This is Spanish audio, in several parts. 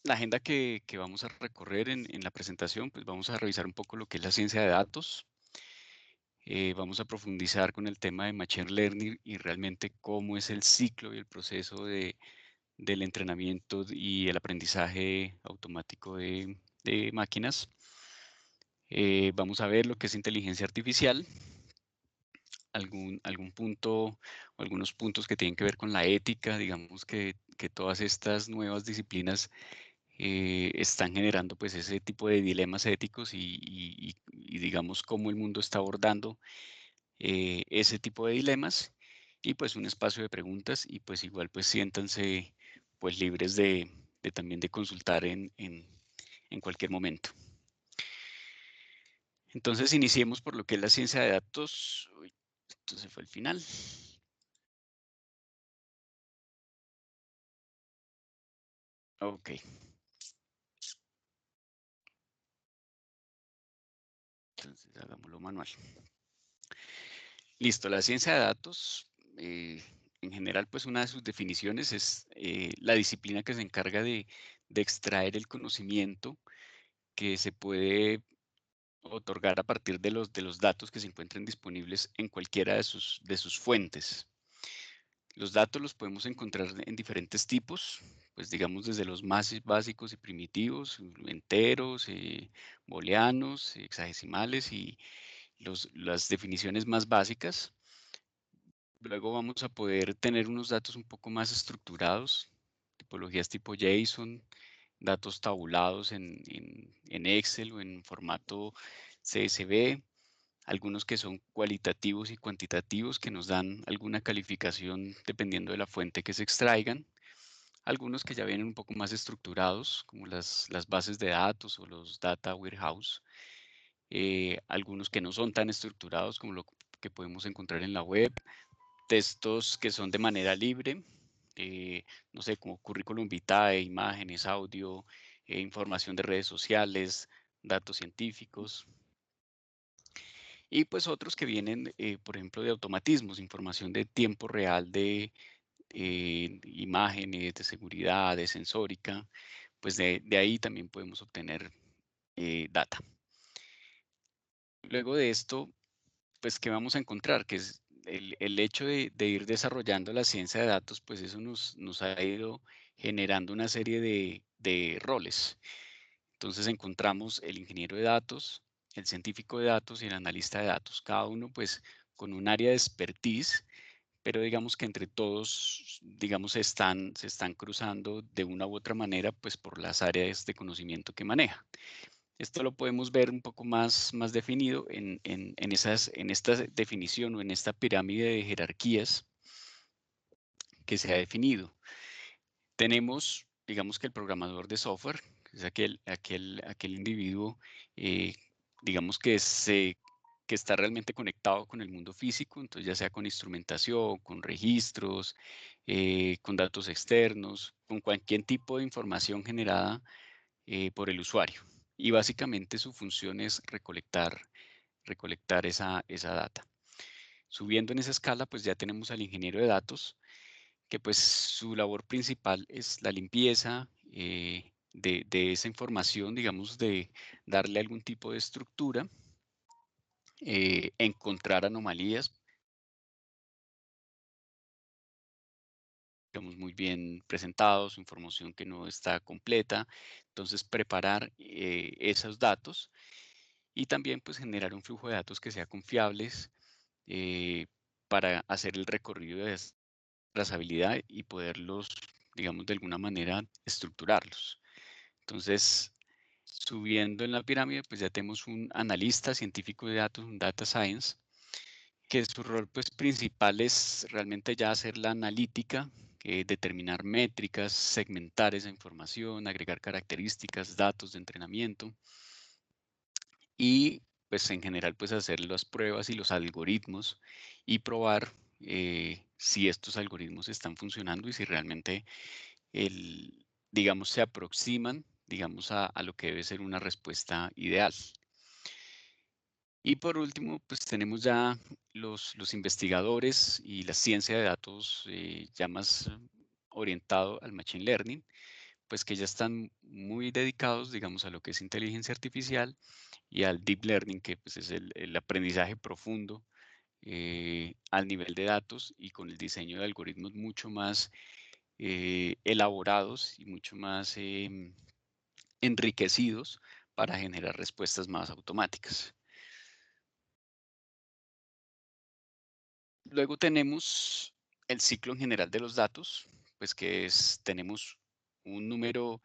la agenda que vamos a recorrer en la presentación, pues vamos a revisar un poco lo que es la ciencia de datos. Vamos a profundizar con el tema de Machine Learning y realmente cómo es el ciclo y el proceso del entrenamiento y el aprendizaje automático de máquinas. Vamos a ver lo que es inteligencia artificial, algún punto o algunos puntos que tienen que ver con la ética. Digamos que todas estas nuevas disciplinas están generando pues ese tipo de dilemas éticos y digamos cómo el mundo está abordando ese tipo de dilemas, y pues un espacio de preguntas, y pues igual pues siéntanse pues libres de también de consultar en cualquier momento. Entonces iniciemos por lo que es la ciencia de datos. Uy, esto se fue al final. Ok. Entonces hagámoslo manual. Listo, la ciencia de datos, en general, pues una de sus definiciones es la disciplina que se encarga de extraer el conocimiento que se puede otorgar a partir de los datos que se encuentren disponibles en cualquiera de sus fuentes. Los datos los podemos encontrar en diferentes tipos, pues digamos desde los más básicos y primitivos, enteros, booleanos, hexadesimales y las definiciones más básicas. Luego vamos a poder tener unos datos un poco más estructurados, tipologías tipo JSON, datos tabulados en Excel o en formato CSV, algunos que son cualitativos y cuantitativos, que nos dan alguna calificación dependiendo de la fuente que se extraigan, algunos que ya vienen un poco más estructurados, como las bases de datos o los data warehouse, algunos que no son tan estructurados como lo que podemos encontrar en la web, textos que son de manera libre, no sé, como currículum vitae, imágenes, audio, información de redes sociales, datos científicos. Y pues otros que vienen, por ejemplo, de automatismos, información de tiempo real de imágenes, de seguridad, de sensórica, pues de ahí también podemos obtener data. Luego de esto, pues, ¿qué vamos a encontrar? Que es el hecho de ir desarrollando la ciencia de datos, pues eso nos ha ido generando una serie de roles. Entonces encontramos el ingeniero de datos, el científico de datos y el analista de datos, cada uno pues con un área de expertise, pero digamos que entre todos, digamos, se están cruzando de una u otra manera pues por las áreas de conocimiento que maneja. Esto lo podemos ver un poco más definido en esta definición o en esta pirámide de jerarquías que se ha definido. Tenemos, digamos que el programador de software, que es aquel individuo, digamos que está realmente conectado con el mundo físico, entonces ya sea con instrumentación, con registros, con datos externos, con cualquier tipo de información generada por el usuario. Y básicamente su función es recolectar esa data. Subiendo en esa escala, pues ya tenemos al ingeniero de datos, que pues su labor principal es la limpieza de esa información, digamos, de darle algún tipo de estructura, encontrar anomalías, digamos, muy bien presentados, información que no está completa, entonces preparar esos datos y también pues generar un flujo de datos que sea confiables eh, para hacer el recorrido de trazabilidad y poderlos, digamos, de alguna manera estructurarlos. Entonces, subiendo en la pirámide, pues ya tenemos un analista científico de datos, un data science, que su rol pues principal es realmente ya hacer la analítica, determinar métricas, segmentar esa información, agregar características, datos de entrenamiento y pues en general pues hacer las pruebas y los algoritmos y probar si estos algoritmos están funcionando y si realmente digamos, se aproximan, digamos, a lo que debe ser una respuesta ideal. Y por último, pues tenemos ya los investigadores y la ciencia de datos ya más orientado al Machine Learning, pues que ya están muy dedicados, digamos, a lo que es inteligencia artificial y al deep learning, que pues es el aprendizaje profundo al nivel de datos y con el diseño de algoritmos mucho más elaborados y mucho más enriquecidos para generar respuestas más automáticas. Luego tenemos el ciclo en general de los datos, pues que es, tenemos un número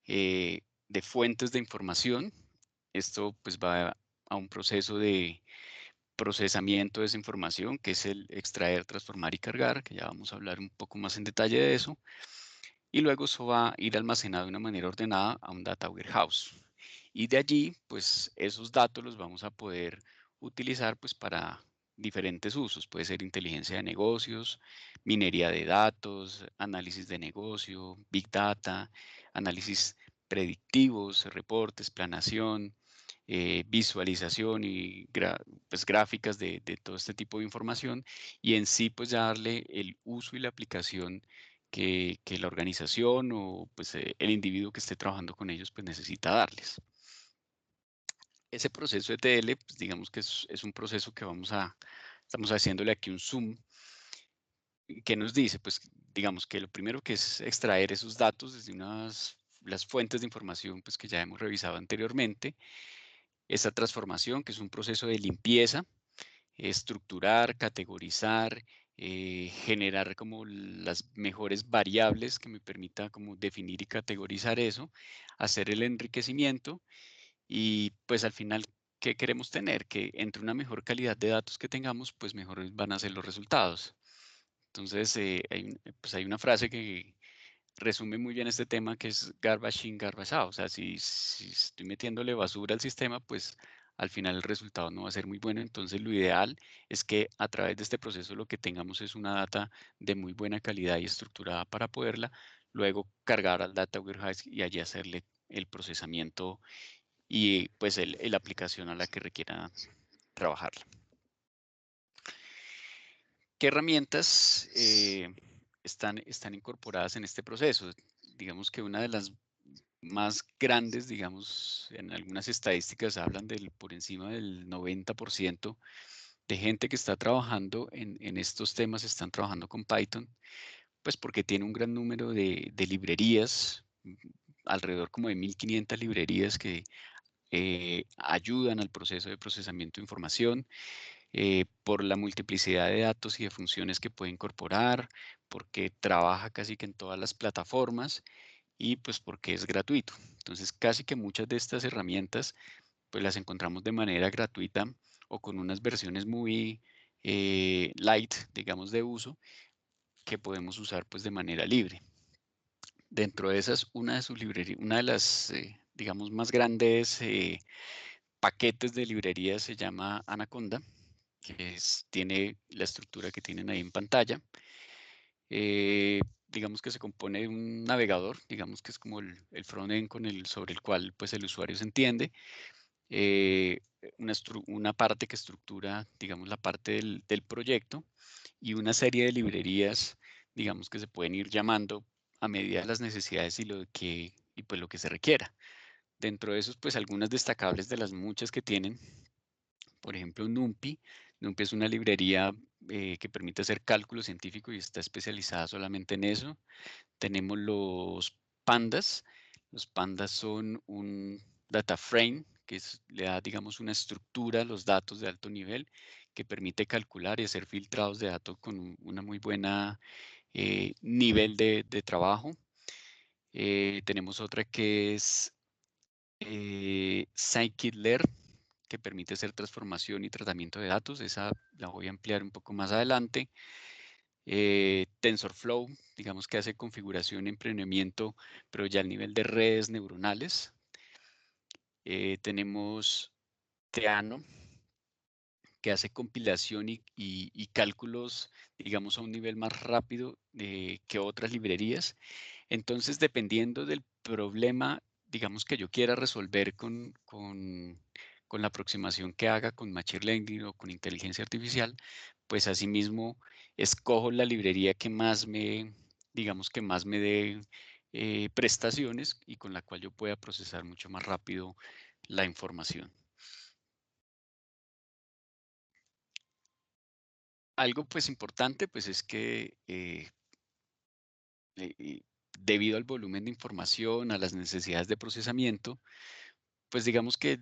de fuentes de información. Esto pues va a un proceso de procesamiento de esa información, que es el extraer, transformar y cargar, que ya vamos a hablar un poco más en detalle de eso. Y luego eso va a ir almacenado de una manera ordenada a un data warehouse. Y de allí, pues esos datos los vamos a poder utilizar pues para diferentes usos. Puede ser inteligencia de negocios, minería de datos, análisis de negocio, big data, análisis predictivos, reportes, planación, visualización y pues, gráficas de todo este tipo de información y en sí pues ya darle el uso y la aplicación que la organización o pues el individuo que esté trabajando con ellos pues necesita darles. Ese proceso ETL, pues digamos que es un proceso que estamos haciéndole aquí un zoom. ¿Qué nos dice? Pues digamos que lo primero que es extraer esos datos desde las fuentes de información pues que ya hemos revisado anteriormente. Esa transformación, que es un proceso de limpieza, estructurar, categorizar, generar como las mejores variables que me permita como definir y categorizar eso, hacer el enriquecimiento y pues al final, ¿qué queremos tener? Que entre una mejor calidad de datos que tengamos, pues mejores van a ser los resultados. Entonces, pues hay una frase que resume muy bien este tema que es garbage in, garbage out. O sea, si estoy metiéndole basura al sistema, pues al final el resultado no va a ser muy bueno. Entonces, lo ideal es que a través de este proceso lo que tengamos es una data de muy buena calidad y estructurada para poderla luego cargar al data warehouse y allí hacerle el procesamiento y pues la aplicación a la que requiera trabajarla. ¿Qué herramientas están incorporadas en este proceso? Digamos que una de las más grandes, digamos, en algunas estadísticas hablan del por encima del 90% de gente que está trabajando en estos temas están trabajando con Python, pues porque tiene un gran número de librerías, alrededor como de 1500 librerías que ayudan al proceso de procesamiento de información por la multiplicidad de datos y de funciones que puede incorporar, porque trabaja casi que en todas las plataformas y pues porque es gratuito. Entonces casi que muchas de estas herramientas pues las encontramos de manera gratuita o con unas versiones muy light, digamos, de uso que podemos usar pues de manera libre. Dentro de esas, una de sus librerías, una de las, digamos, más grandes paquetes de librerías se llama Anaconda, que tiene la estructura que tienen ahí en pantalla. Digamos que se compone de un navegador, digamos que es como el frontend sobre el cual pues, el usuario se entiende. Una parte que estructura, digamos, la parte del proyecto y una serie de librerías, digamos, que se pueden ir llamando a medida de las necesidades y pues lo que se requiera. Dentro de esos, pues algunas destacables de las muchas que tienen, por ejemplo, NumPy. NumPy es una librería que permite hacer cálculo científico y está especializada solamente en eso. Tenemos los pandas. Los pandas son un data frame le da, digamos, una estructura a los datos de alto nivel que permite calcular y hacer filtrados de datos con una muy buena nivel de trabajo. Tenemos otra que es Scikit-learn, que permite hacer transformación y tratamiento de datos. Esa la voy a ampliar un poco más adelante. TensorFlow, digamos que hace configuración y emprendimiento, pero ya al nivel de redes neuronales. Tenemos Theano, que hace compilación y cálculos, digamos, a un nivel más rápido que otras librerías. Entonces, dependiendo del problema, digamos, que yo quiera resolver con la aproximación que haga con Machine Learning o con inteligencia artificial, pues asimismo escojo la librería que más digamos, que más me dé prestaciones y con la cual yo pueda procesar mucho más rápido la información. Algo pues importante pues es que debido al volumen de información, a las necesidades de procesamiento, pues digamos que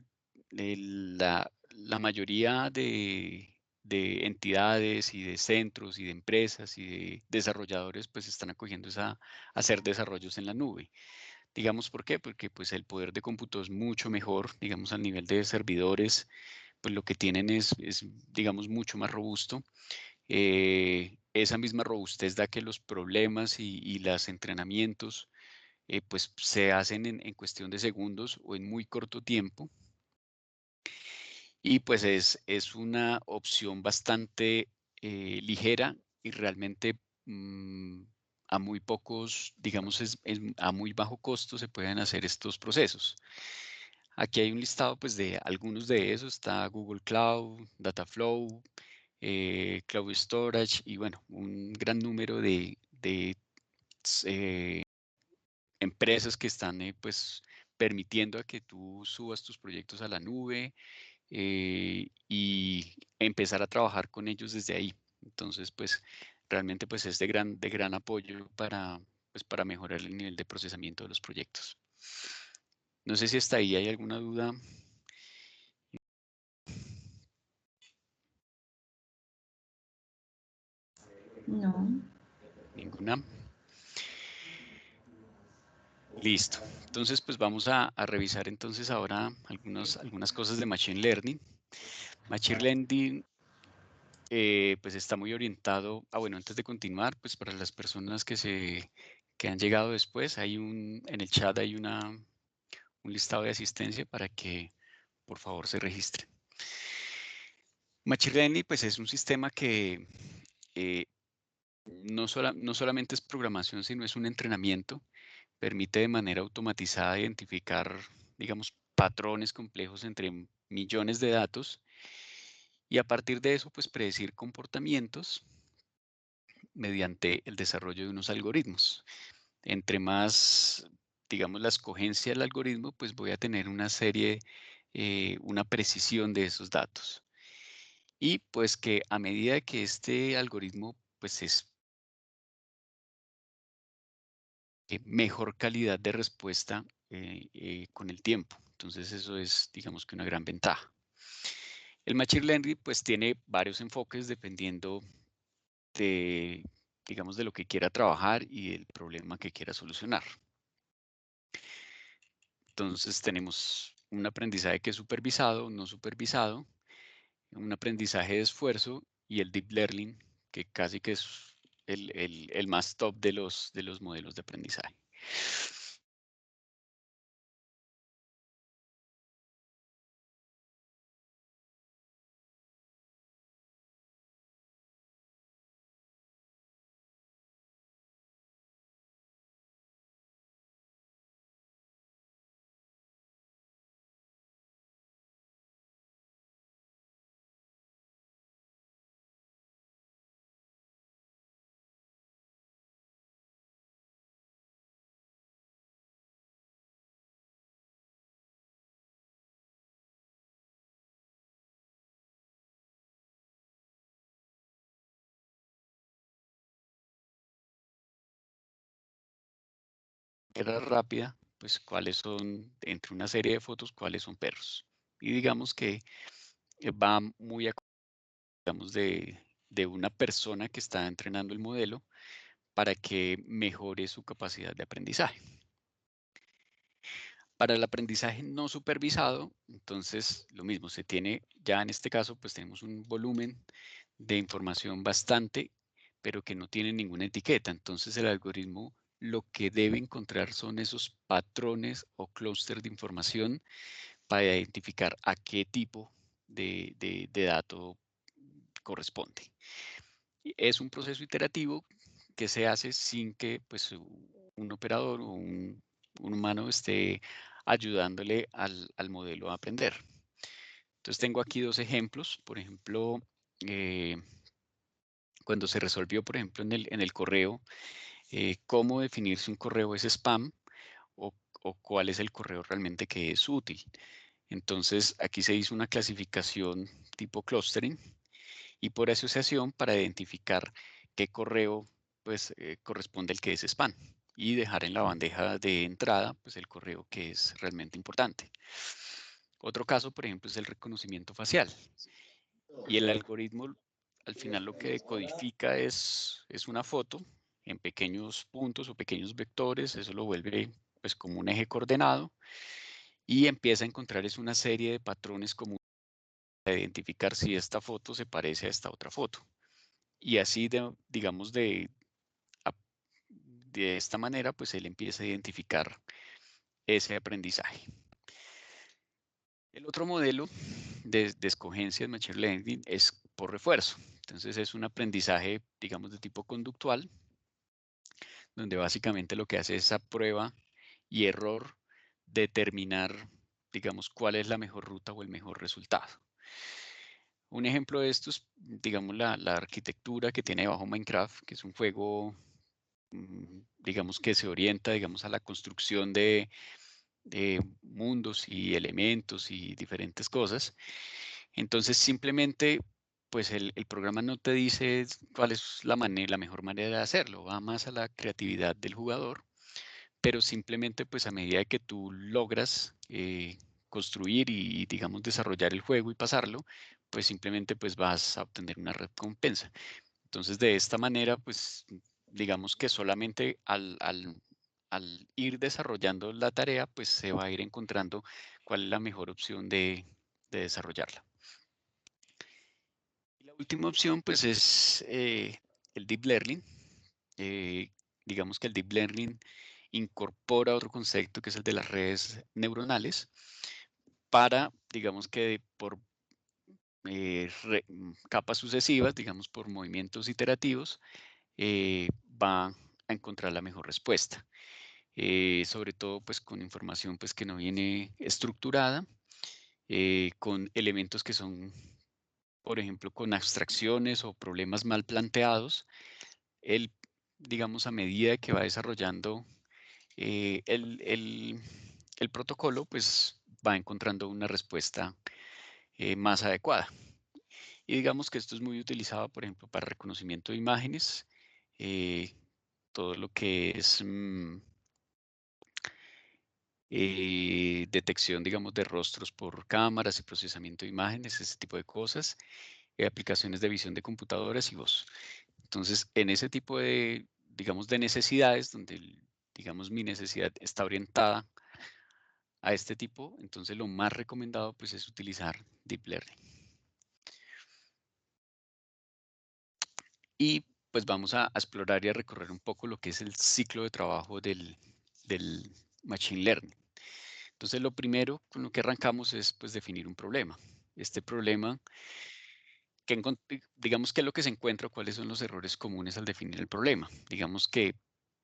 la mayoría de entidades y de centros y de empresas y de desarrolladores pues están acogiendo a hacer desarrollos en la nube. Digamos, ¿por qué? Porque pues el poder de cómputo es mucho mejor, digamos, a nivel de servidores, pues lo que tienen es digamos, mucho más robusto. Esa misma robustez da que los problemas y los entrenamientos pues se hacen en cuestión de segundos o en muy corto tiempo. Y pues es una opción bastante ligera y realmente a muy pocos, digamos, a muy bajo costo se pueden hacer estos procesos. Aquí hay un listado pues de algunos de esos, está Google Cloud, Dataflow, Cloud Storage y bueno, un gran número de empresas que están pues permitiendo a que tú subas tus proyectos a la nube y empezar a trabajar con ellos desde ahí. Entonces, pues realmente pues es de gran apoyo pues, para mejorar el nivel de procesamiento de los proyectos. No sé si hasta ahí hay alguna duda. No. Ninguna. Listo. Entonces, pues vamos a revisar entonces ahora algunas cosas de Machine Learning. Machine Learning pues está muy orientado, bueno, antes de continuar, pues para las personas que han llegado después, en el chat hay un listado de asistencia para que por favor se registren. Machine Learning pues es un sistema que no solamente es programación, sino es un entrenamiento. Permite de manera automatizada identificar, digamos, patrones complejos entre millones de datos y a partir de eso, pues predecir comportamientos mediante el desarrollo de unos algoritmos. Entre más, digamos, la escogencia del algoritmo, pues voy a tener una serie, una precisión de esos datos. Y pues que a medida que este algoritmo, pues es mejor calidad de respuesta con el tiempo. Entonces eso es, digamos que una gran ventaja. El Machine Learning pues tiene varios enfoques dependiendo de, digamos, de lo que quiera trabajar y el problema que quiera solucionar. Entonces tenemos un aprendizaje que es supervisado, no supervisado, un aprendizaje de esfuerzo y el deep learning, que casi que es el más top de los modelos de aprendizaje. Era rápida, pues cuáles son, entre una serie de fotos, cuáles son perros. Y digamos que va muy a, digamos, de una persona que está entrenando el modelo para que mejore su capacidad de aprendizaje. Para el aprendizaje no supervisado, entonces lo mismo, se tiene, ya en este caso, pues tenemos un volumen de información bastante, pero que no tiene ninguna etiqueta. Entonces el algoritmo lo que debe encontrar son esos patrones o clúster de información para identificar a qué tipo de dato corresponde. Es un proceso iterativo que se hace sin que pues, un operador o un humano esté ayudándole al modelo a aprender. Entonces tengo aquí dos ejemplos. Por ejemplo, cuando se resolvió, por ejemplo, en el correo, cómo definir si un correo es spam o, o cuál es el correo realmente que es útil. Entonces, aquí se hizo una clasificación tipo clustering y por asociación para identificar qué correo pues, corresponde al que es spam y dejar en la bandeja de entrada pues, el correo que es realmente importante. Otro caso, por ejemplo, es el reconocimiento facial. Y el algoritmo, al final, lo que codifica es una foto en pequeños puntos o pequeños vectores. Eso lo vuelve pues, como un eje coordenado y empieza a encontrar es una serie de patrones comunes para identificar si esta foto se parece a esta otra foto. Y así, digamos, de esta manera, pues él empieza a identificar ese aprendizaje. El otro modelo de escogencia de Machine Learning es por refuerzo. Entonces es un aprendizaje, digamos, de tipo conductual, donde básicamente lo que hace es a prueba y error determinar, digamos, cuál es la mejor ruta o el mejor resultado. Un ejemplo de esto es, digamos, la arquitectura que tiene debajo Minecraft, que es un juego, digamos, que se orienta, digamos, a la construcción de mundos y elementos y diferentes cosas. Entonces, simplemente, pues el programa no te dice cuál es la mejor manera de hacerlo, va más a la creatividad del jugador, pero simplemente, pues a medida que tú logras construir y, digamos, desarrollar el juego y pasarlo, pues simplemente pues vas a obtener una recompensa. Entonces, de esta manera, pues digamos que solamente al ir desarrollando la tarea, pues se va a ir encontrando cuál es la mejor opción de desarrollarla. Y la última opción, pues es el Deep Learning. Digamos que el Deep Learning incorpora otro concepto que es el de las redes neuronales para, digamos que por capas sucesivas, digamos por movimientos iterativos, va a encontrar la mejor respuesta. Sobre todo pues con información pues que no viene estructurada, con elementos que son, por ejemplo, con abstracciones o problemas mal planteados. Él, digamos, a medida que va desarrollando el protocolo, pues va encontrando una respuesta más adecuada. Y digamos que esto es muy utilizado, por ejemplo, para reconocimiento de imágenes, todo lo que es detección, digamos, de rostros por cámaras y procesamiento de imágenes, ese tipo de cosas, aplicaciones de visión de computadoras y voz. Entonces, en ese tipo de, digamos, de necesidades, donde, digamos, mi necesidad está orientada a este tipo, entonces lo más recomendado, pues, es utilizar Deep Learning. Y, pues, vamos a explorar y a recorrer un poco lo que es el ciclo de trabajo del Machine Learning. Entonces, lo primero con lo que arrancamos es, pues, definir un problema. Este problema, digamos, qué es lo que se encuentra, cuáles son los errores comunes al definir el problema. Digamos que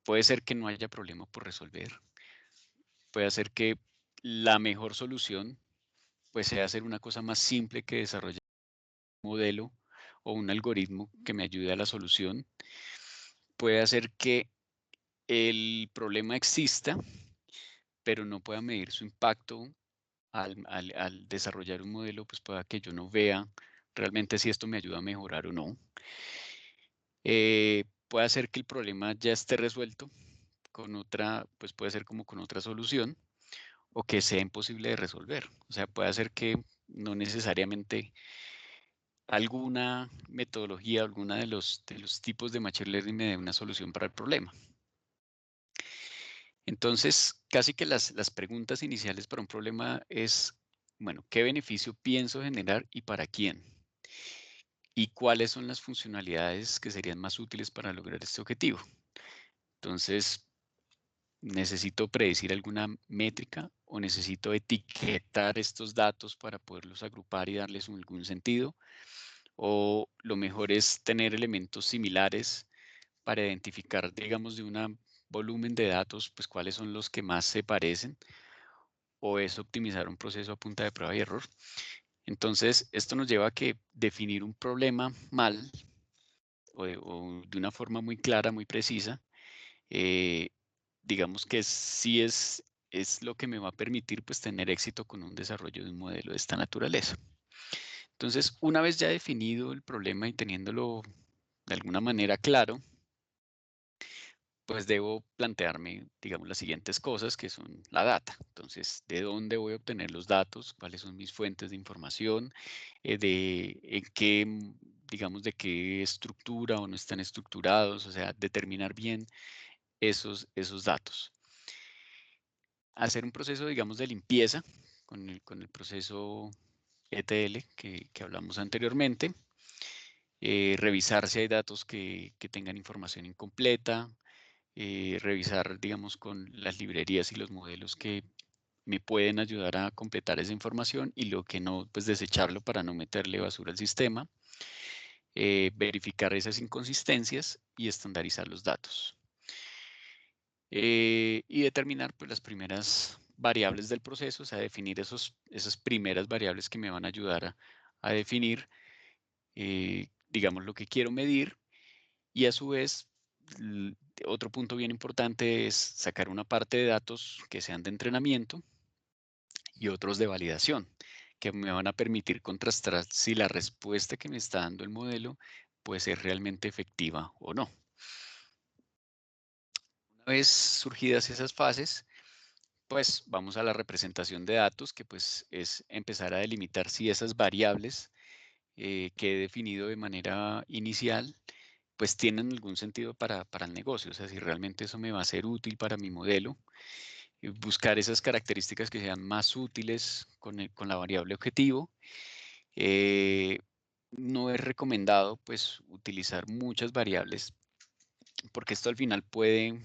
puede ser que no haya problema por resolver. Puede ser que la mejor solución, pues, sea hacer una cosa más simple que desarrollar un modelo o un algoritmo que me ayude a la solución. Puede hacer que el problema exista, pero no pueda medir su impacto al desarrollar un modelo, pues pueda que yo no vea realmente si esto me ayuda a mejorar o no. Puede ser que el problema ya esté resuelto con otra, pues puede ser como con otra solución, o que sea imposible de resolver. O sea, puede ser que no necesariamente alguna metodología, alguna de los tipos de Machine Learning me dé una solución para el problema. Entonces, casi que las preguntas iniciales para un problema es, bueno, ¿qué beneficio pienso generar y para quién? ¿Y cuáles son las funcionalidades que serían más útiles para lograr este objetivo? Entonces, ¿necesito predecir alguna métrica o necesito etiquetar estos datos para poderlos agrupar y darles algún sentido? ¿O lo mejor es tener elementos similares para identificar, digamos, de un volumen de datos, pues cuáles son los que más se parecen? ¿O es optimizar un proceso a punta de prueba y error? Entonces, esto nos lleva a que definir un problema mal o de una forma muy clara, muy precisa, digamos que sí es lo que me va a permitir pues tener éxito con un desarrollo de un modelo de esta naturaleza. Entonces, una vez ya definido el problema y teniéndolo de alguna manera claro, pues debo plantearme, digamos, las siguientes cosas que son la data. Entonces, ¿de dónde voy a obtener los datos? ¿Cuáles son mis fuentes de información? De en qué, digamos, de qué estructura o no están estructurados, o sea, determinar bien esos datos. Hacer un proceso, digamos, de limpieza con el proceso ETL que hablamos anteriormente. Revisar si hay datos que tengan información incompleta, revisar, digamos, con las librerías y los modelos que me pueden ayudar a completar esa información y lo que no, pues desecharlo para no meterle basura al sistema, verificar esas inconsistencias y estandarizar los datos. Y determinar pues, las primeras variables del proceso, o sea, definir esas primeras variables que me van a ayudar a definir, digamos, lo que quiero medir y a su vez, otro punto bien importante es sacar una parte de datos que sean de entrenamiento y otros de validación, que me van a permitir contrastar si la respuesta que me está dando el modelo puede ser realmente efectiva o no. Una vez surgidas esas fases, pues vamos a la representación de datos, que pues es empezar a delimitar si esas variables que he definido de manera inicial pues tienen algún sentido para el negocio, o sea, si realmente eso me va a ser útil para mi modelo, buscar esas características que sean más útiles con la variable objetivo. Eh, no es recomendado pues utilizar muchas variables porque esto al final puede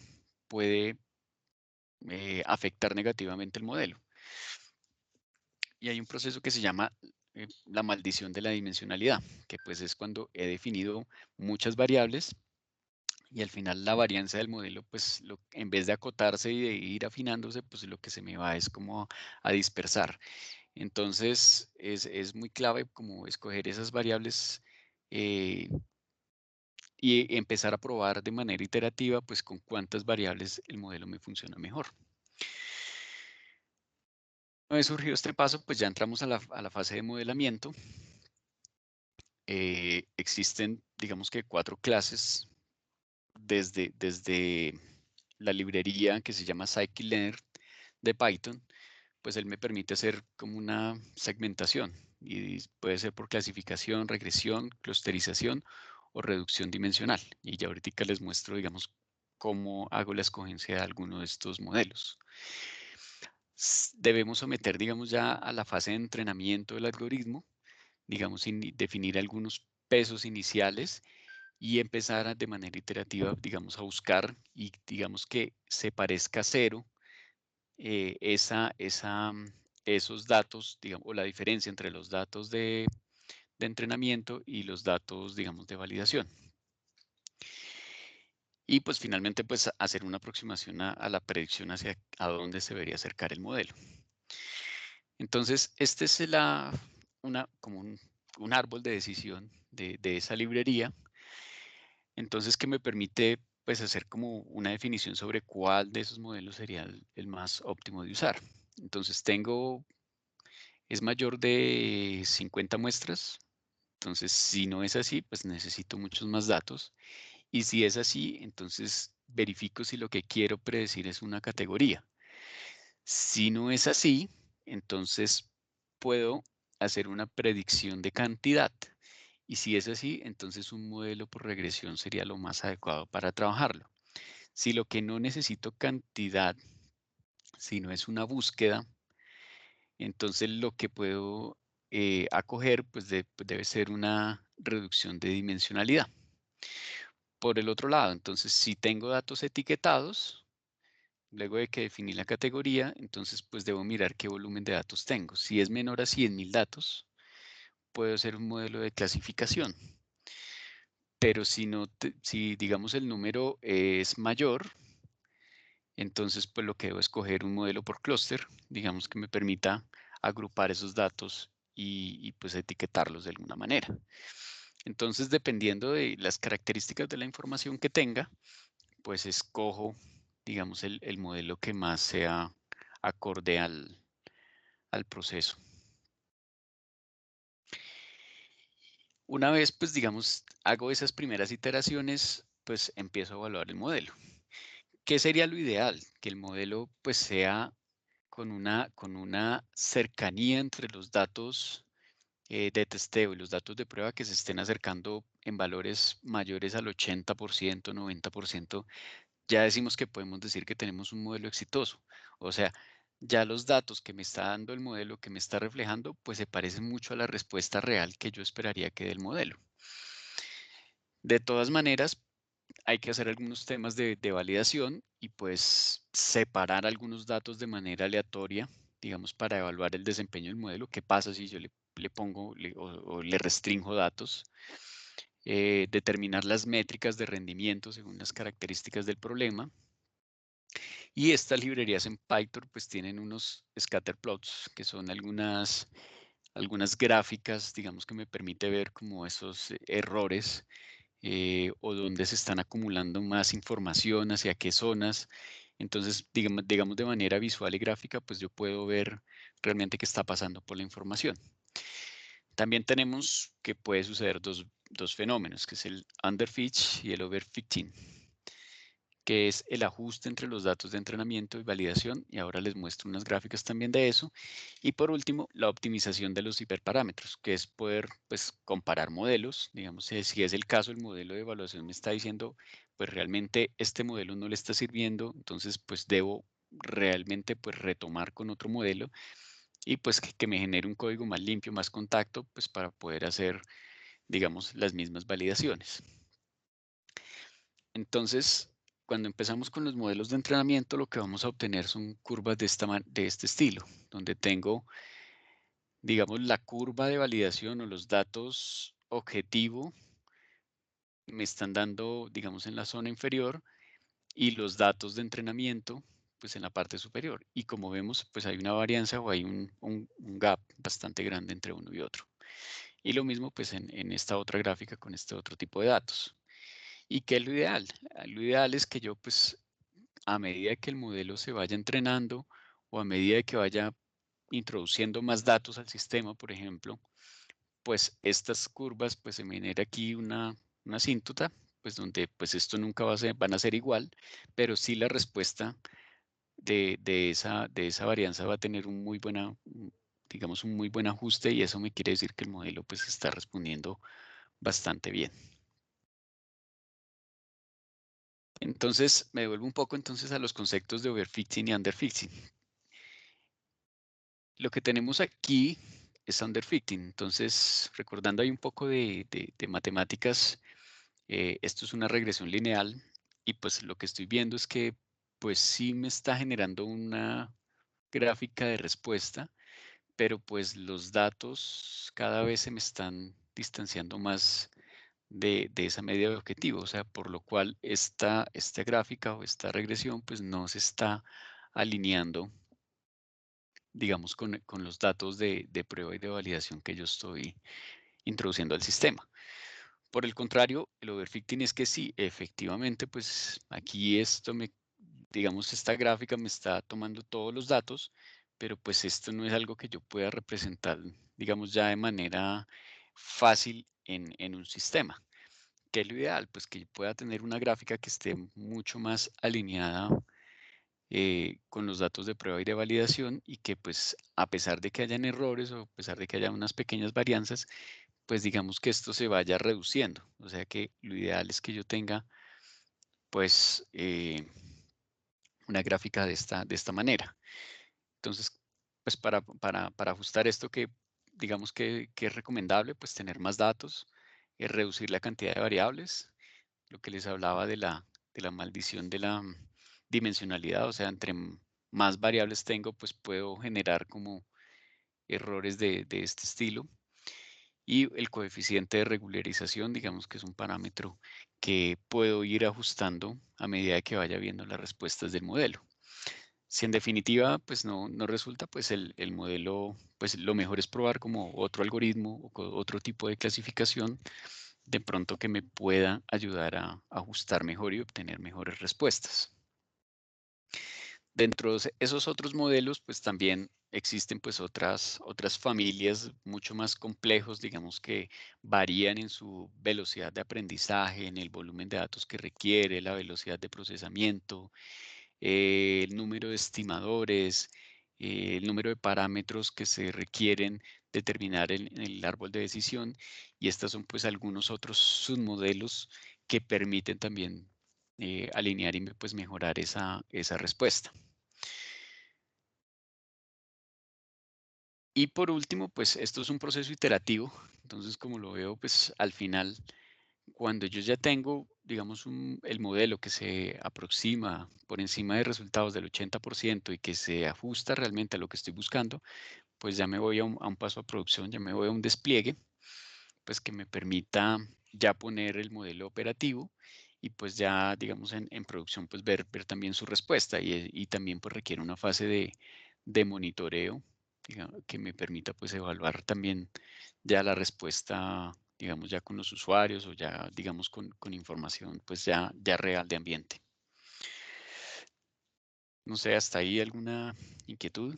afectar negativamente el modelo. Y hay un proceso que se llama la maldición de la dimensionalidad, que pues es cuando he definido muchas variables y al final la varianza del modelo, pues en vez de acotarse y de ir afinándose, pues lo que se me va es como a dispersar. Entonces es muy clave como escoger esas variables y empezar a probar de manera iterativa, pues con cuántas variables el modelo me funciona mejor. Una vez surgido este paso, pues ya entramos a la fase de modelamiento. Existen, digamos que 4 clases desde la librería que se llama scikit-learn de Python, pues él me permite hacer como una segmentación y puede ser por clasificación, regresión, clusterización o reducción dimensional. Y ya ahorita les muestro, digamos, cómo hago la escogencia de alguno de estos modelos. Debemos someter, digamos, ya a la fase de entrenamiento del algoritmo, digamos, definir algunos pesos iniciales y empezar de manera iterativa, digamos, a buscar y digamos que se parezca a cero esos datos, digamos, o la diferencia entre los datos de entrenamiento y los datos, digamos, de validación. Y pues finalmente, pues hacer una aproximación a la predicción hacia a dónde se debería acercar el modelo. Entonces, este es como un árbol de decisión de esa librería. Entonces, que me permite pues hacer como una definición sobre cuál de esos modelos sería el más óptimo de usar. Entonces, es mayor de 50 muestras. Entonces, si no es así, pues necesito muchos más datos. Y si es así, entonces verifico si lo que quiero predecir es una categoría. Si no es así, entonces puedo hacer una predicción de cantidad. Y si es así, entonces un modelo por regresión sería lo más adecuado para trabajarlo. Si lo que no necesito cantidad, sino es una búsqueda, entonces lo que puedo acoger pues debe ser una reducción de dimensionalidad. Por el otro lado, entonces si tengo datos etiquetados, luego de que definí la categoría, entonces pues debo mirar qué volumen de datos tengo. Si es menor a 100.000 datos, puedo hacer un modelo de clasificación. Pero si digamos el número es mayor, entonces pues lo que debo es escoger un modelo por clúster, digamos que me permita agrupar esos datos y pues etiquetarlos de alguna manera. Entonces, dependiendo de las características de la información que tenga, pues escojo, digamos, el modelo que más sea acorde al proceso. Una vez, pues digamos, hago esas primeras iteraciones, pues empiezo a evaluar el modelo. ¿Qué sería lo ideal? Que el modelo pues sea con una cercanía entre los datos de testeo y los datos de prueba que se estén acercando en valores mayores al 80%, 90%, ya decimos que podemos decir que tenemos un modelo exitoso. O sea, ya los datos que me está dando el modelo, que me está reflejando, pues se parecen mucho a la respuesta real que yo esperaría que dé el modelo. De todas maneras, hay que hacer algunos temas de validación y pues separar algunos datos de manera aleatoria, digamos, para evaluar el desempeño del modelo. ¿Qué pasa si yo le pongo o le restringo datos? Determinar las métricas de rendimiento según las características del problema. Y estas librerías en Python pues tienen unos scatter plots, que son algunas gráficas, digamos, que me permite ver como esos errores o dónde se están acumulando más información, hacia qué zonas. Entonces, digamos de manera visual y gráfica, pues yo puedo ver realmente qué está pasando por la información. También tenemos que puede suceder dos fenómenos, que es el underfit y el overfitting, que es el ajuste entre los datos de entrenamiento y validación, y ahora les muestro unas gráficas también de eso. Y por último, la optimización de los hiperparámetros, que es poder pues, comparar modelos. Digamos, si es el caso, el modelo de evaluación me está diciendo, pues realmente este modelo no le está sirviendo, entonces pues debo realmente pues retomar con otro modelo y pues que me genere un código más limpio, más contacto, pues para poder hacer, digamos, las mismas validaciones. Entonces, cuando empezamos con los modelos de entrenamiento, lo que vamos a obtener son curvas de este estilo, donde tengo, digamos, la curva de validación o los datos objetivo me están dando, digamos, en la zona inferior y los datos de entrenamiento, pues en la parte superior. Y como vemos, pues hay una varianza o hay un gap bastante grande entre uno y otro. Y lo mismo, pues en esta otra gráfica con este otro tipo de datos. ¿Y qué es lo ideal? Lo ideal es que yo, pues, a medida que el modelo se vaya entrenando o a medida que vaya introduciendo más datos al sistema, por ejemplo, pues estas curvas, pues se me genera aquí una asíntota, pues donde pues esto nunca van a ser igual, pero sí la respuesta de esa varianza va a tener digamos, un muy buen ajuste y eso me quiere decir que el modelo pues está respondiendo bastante bien. Entonces, me devuelvo un poco entonces a los conceptos de overfitting y underfitting. Lo que tenemos aquí es underfitting. Entonces, recordando ahí un poco de matemáticas, esto es una regresión lineal y pues lo que estoy viendo es que pues sí me está generando una gráfica de respuesta, pero pues los datos cada vez se me están distanciando más de esa media de objetivo, o sea, por lo cual esta gráfica o esta regresión pues no se está alineando, digamos, con los datos de prueba y de validación que yo estoy introduciendo al sistema. Por el contrario, el overfitting es que sí, efectivamente, pues aquí digamos, esta gráfica me está tomando todos los datos, pero pues esto no es algo que yo pueda representar, digamos, ya de manera fácil en un sistema. ¿Qué es lo ideal? Pues que pueda tener una gráfica que esté mucho más alineada con los datos de prueba y de validación y que pues a pesar de que hayan errores o a pesar de que haya unas pequeñas varianzas, pues digamos que esto se vaya reduciendo. O sea que lo ideal es que yo tenga pues una gráfica de esta manera. Entonces, pues para ajustar esto que digamos que es recomendable, pues tener más datos, reducir la cantidad de variables, lo que les hablaba de la maldición de la dimensionalidad, o sea, entre más variables tengo, pues puedo generar como errores de este estilo. Y el coeficiente de regularización, digamos que es un parámetro que puedo ir ajustando a medida que vaya viendo las respuestas del modelo. Si en definitiva pues no resulta, pues el modelo, pues lo mejor es probar como otro algoritmo o otro tipo de clasificación de pronto que me pueda ayudar a ajustar mejor y obtener mejores respuestas. Dentro de esos otros modelos, pues también existen pues otras familias mucho más complejos, digamos que varían en su velocidad de aprendizaje, en el volumen de datos que requiere, la velocidad de procesamiento, el número de estimadores, el número de parámetros que se requieren determinar en el árbol de decisión. Y estos son pues algunos otros submodelos que permiten también alinear y pues mejorar esa respuesta. Y por último, pues esto es un proceso iterativo. Entonces, como lo veo, pues al final, cuando yo ya tengo, digamos, el modelo que se aproxima por encima de resultados del 80% y que se ajusta realmente a lo que estoy buscando, pues ya me voy a un paso a producción, ya me voy a un despliegue, pues que me permita ya poner el modelo operativo y pues ya, digamos, en producción, pues ver también su respuesta y también pues requiere una fase de monitoreo, que me permita pues evaluar también ya la respuesta, digamos, ya con los usuarios o ya, digamos, con información pues ya real de ambiente. No sé, hasta ahí alguna inquietud.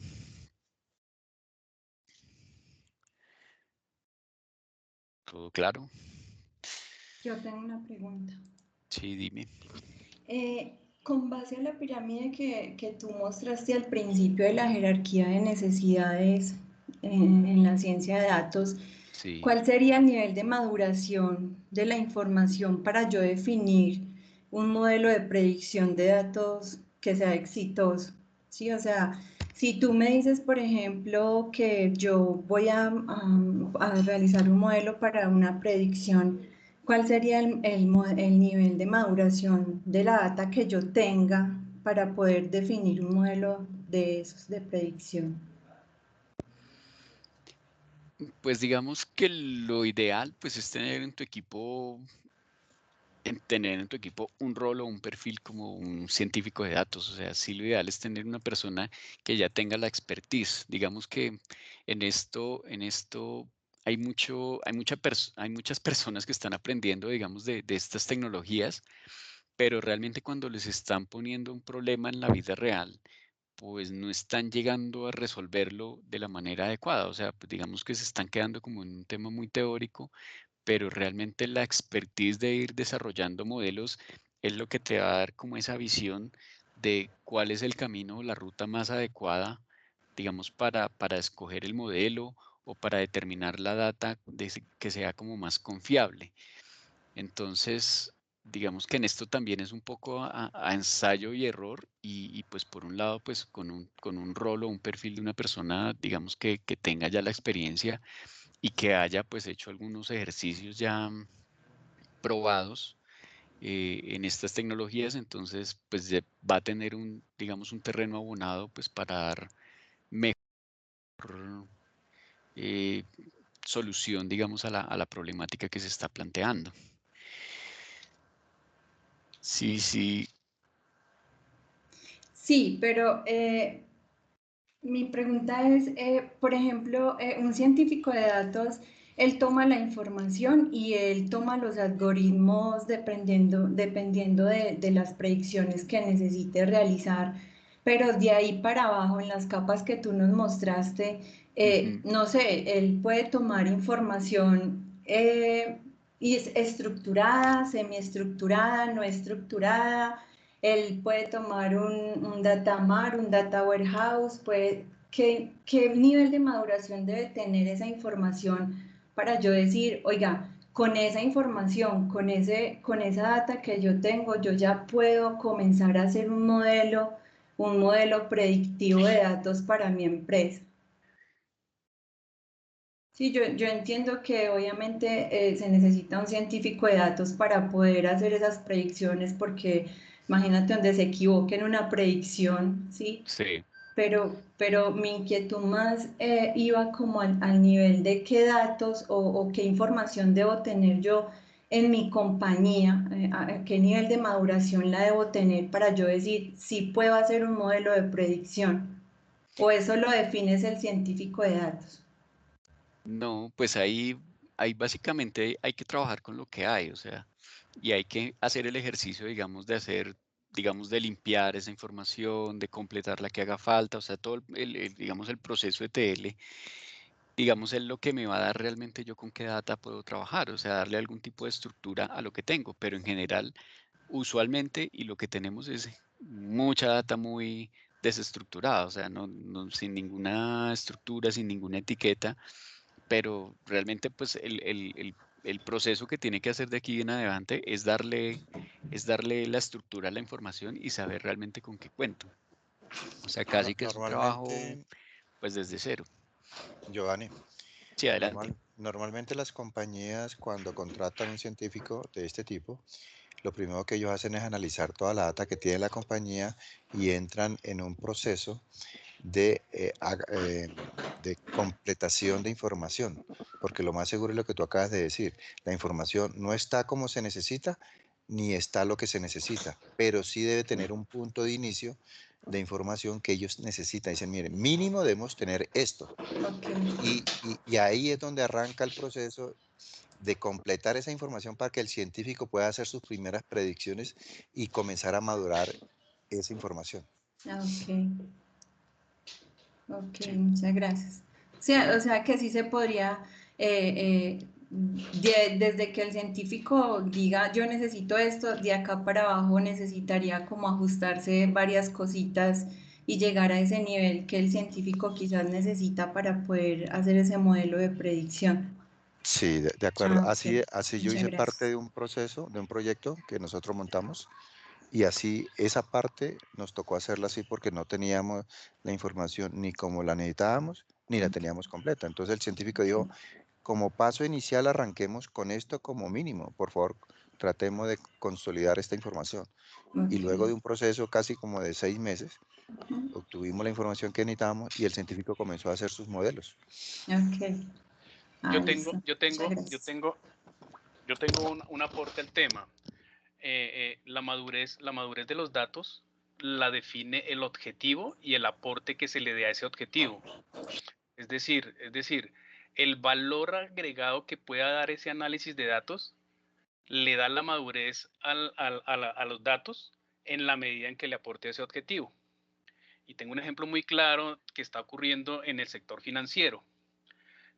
¿Todo claro? Yo tengo una pregunta. Sí, dime. Con base a la pirámide que tú mostraste al principio de la jerarquía de necesidades en la ciencia de datos, Sí. ¿cuál sería el nivel de maduración de la información para yo definir un modelo de predicción de datos que sea exitoso? Sí, o sea, si tú me dices, por ejemplo, que yo voy a realizar un modelo para una predicción, ¿cuál sería el nivel de maduración de la data que yo tenga para poder definir un modelo de esos de predicción? Pues digamos que lo ideal pues es tener en tu equipo un rol o un perfil como un científico de datos. O sea, sí lo ideal es tener una persona que ya tenga la expertise. Digamos que en esto hay muchas personas que están aprendiendo, digamos, de estas tecnologías, pero realmente cuando les están poniendo un problema en la vida real, pues no están llegando a resolverlo de la manera adecuada. O sea, pues digamos que se están quedando como en un tema muy teórico, pero realmente la expertise de ir desarrollando modelos es lo que te va a dar como esa visión de cuál es el camino o la ruta más adecuada, digamos, para escoger el modelo o para determinar la data que sea como más confiable. Entonces, digamos que en esto también es un poco a ensayo y error y pues por un lado, pues con un rol o un perfil de una persona, digamos que tenga ya la experiencia y que haya pues hecho algunos ejercicios ya probados en estas tecnologías, entonces pues va a tener digamos, un terreno abonado pues para dar mejor eh, solución, digamos, a la problemática que se está planteando. Sí, sí, Sí, pero mi pregunta es, por ejemplo, un científico de datos, él toma la información y él toma los algoritmos dependiendo de las predicciones que necesite realizar, pero de ahí para abajo, en las capas que tú nos mostraste, ujú. no sé, él puede tomar información y es estructurada, semiestructurada, no estructurada. Él puede tomar un data mart, un data warehouse, ¿qué nivel de maduración debe tener esa información para yo decir, oiga, con esa información, con esa data que yo tengo, yo ya puedo comenzar a hacer un modelo predictivo de datos para mi empresa? Sí, yo entiendo que obviamente se necesita un científico de datos para poder hacer esas predicciones, porque imagínate donde se equivoque en una predicción, ¿sí? Sí. Pero mi inquietud más iba como al nivel de qué datos o qué información debo tener yo en mi compañía, a qué nivel de maduración la debo tener para yo decir si puedo hacer un modelo de predicción, o eso lo define es el científico de datos. No, pues ahí básicamente hay que trabajar con lo que hay, o sea, y hay que hacer el ejercicio, digamos, de limpiar esa información, de completar la que haga falta, o sea, todo digamos, el proceso ETL, digamos, es lo que me va a dar realmente yo con qué data puedo trabajar, o sea, darle algún tipo de estructura a lo que tengo, pero en general, usualmente, y lo que tenemos es mucha data muy desestructurada, o sea, sin ninguna estructura, sin ninguna etiqueta, pero realmente pues el proceso que tiene que hacer de aquí en adelante es darle la estructura a la información y saber realmente con qué cuento. O sea, casi que es un trabajo Normalmente, pues desde cero. Giovanni, Sí, adelante. normalmente las compañías cuando contratan un científico de este tipo, lo primero que ellos hacen es analizar toda la data que tiene la compañía y entran en un proceso de, de completación de información, porque lo más seguro es lo que tú acabas de decir, la información no está como se necesita ni está lo que se necesita, pero sí debe tener un punto de inicio de información que ellos necesitan. Dicen, miren, mínimo debemos tener esto. Ok. Y ahí es donde arranca el proceso de completar esa información para que el científico pueda hacer sus primeras predicciones y comenzar a madurar esa información. Ok, ok, Sí. muchas gracias. Sí, o sea que sí se podría, desde que el científico diga yo necesito esto, de acá para abajo necesitaría como ajustarse varias cositas y llegar a ese nivel que el científico quizás necesita para poder hacer ese modelo de predicción. Sí, de acuerdo. Ah, Así, ok, así yo muchas hice parte gracias. de un proceso, de un proyecto que nosotros montamos y así esa parte nos tocó hacerla así porque no teníamos la información ni como la necesitábamos ni la Ok, teníamos completa. Entonces el científico ok, dijo, como paso inicial arranquemos con esto como mínimo. Por favor, tratemos de consolidar esta información. Y ok, luego de un proceso casi como de 6 meses, ujú, obtuvimos la información que necesitábamos y el científico comenzó a hacer sus modelos. ok. Ah, Yo tengo, listo. yo Muchas tengo, yo gracias. tengo, yo tengo un aporte al tema. La madurez de los datos la define el objetivo y el aporte que se le dé a ese objetivo. Es decir, el valor agregado que pueda dar ese análisis de datos le da la madurez a los datos en la medida en que le aporte ese objetivo. Y tengo un ejemplo muy claro que está ocurriendo en el sector financiero.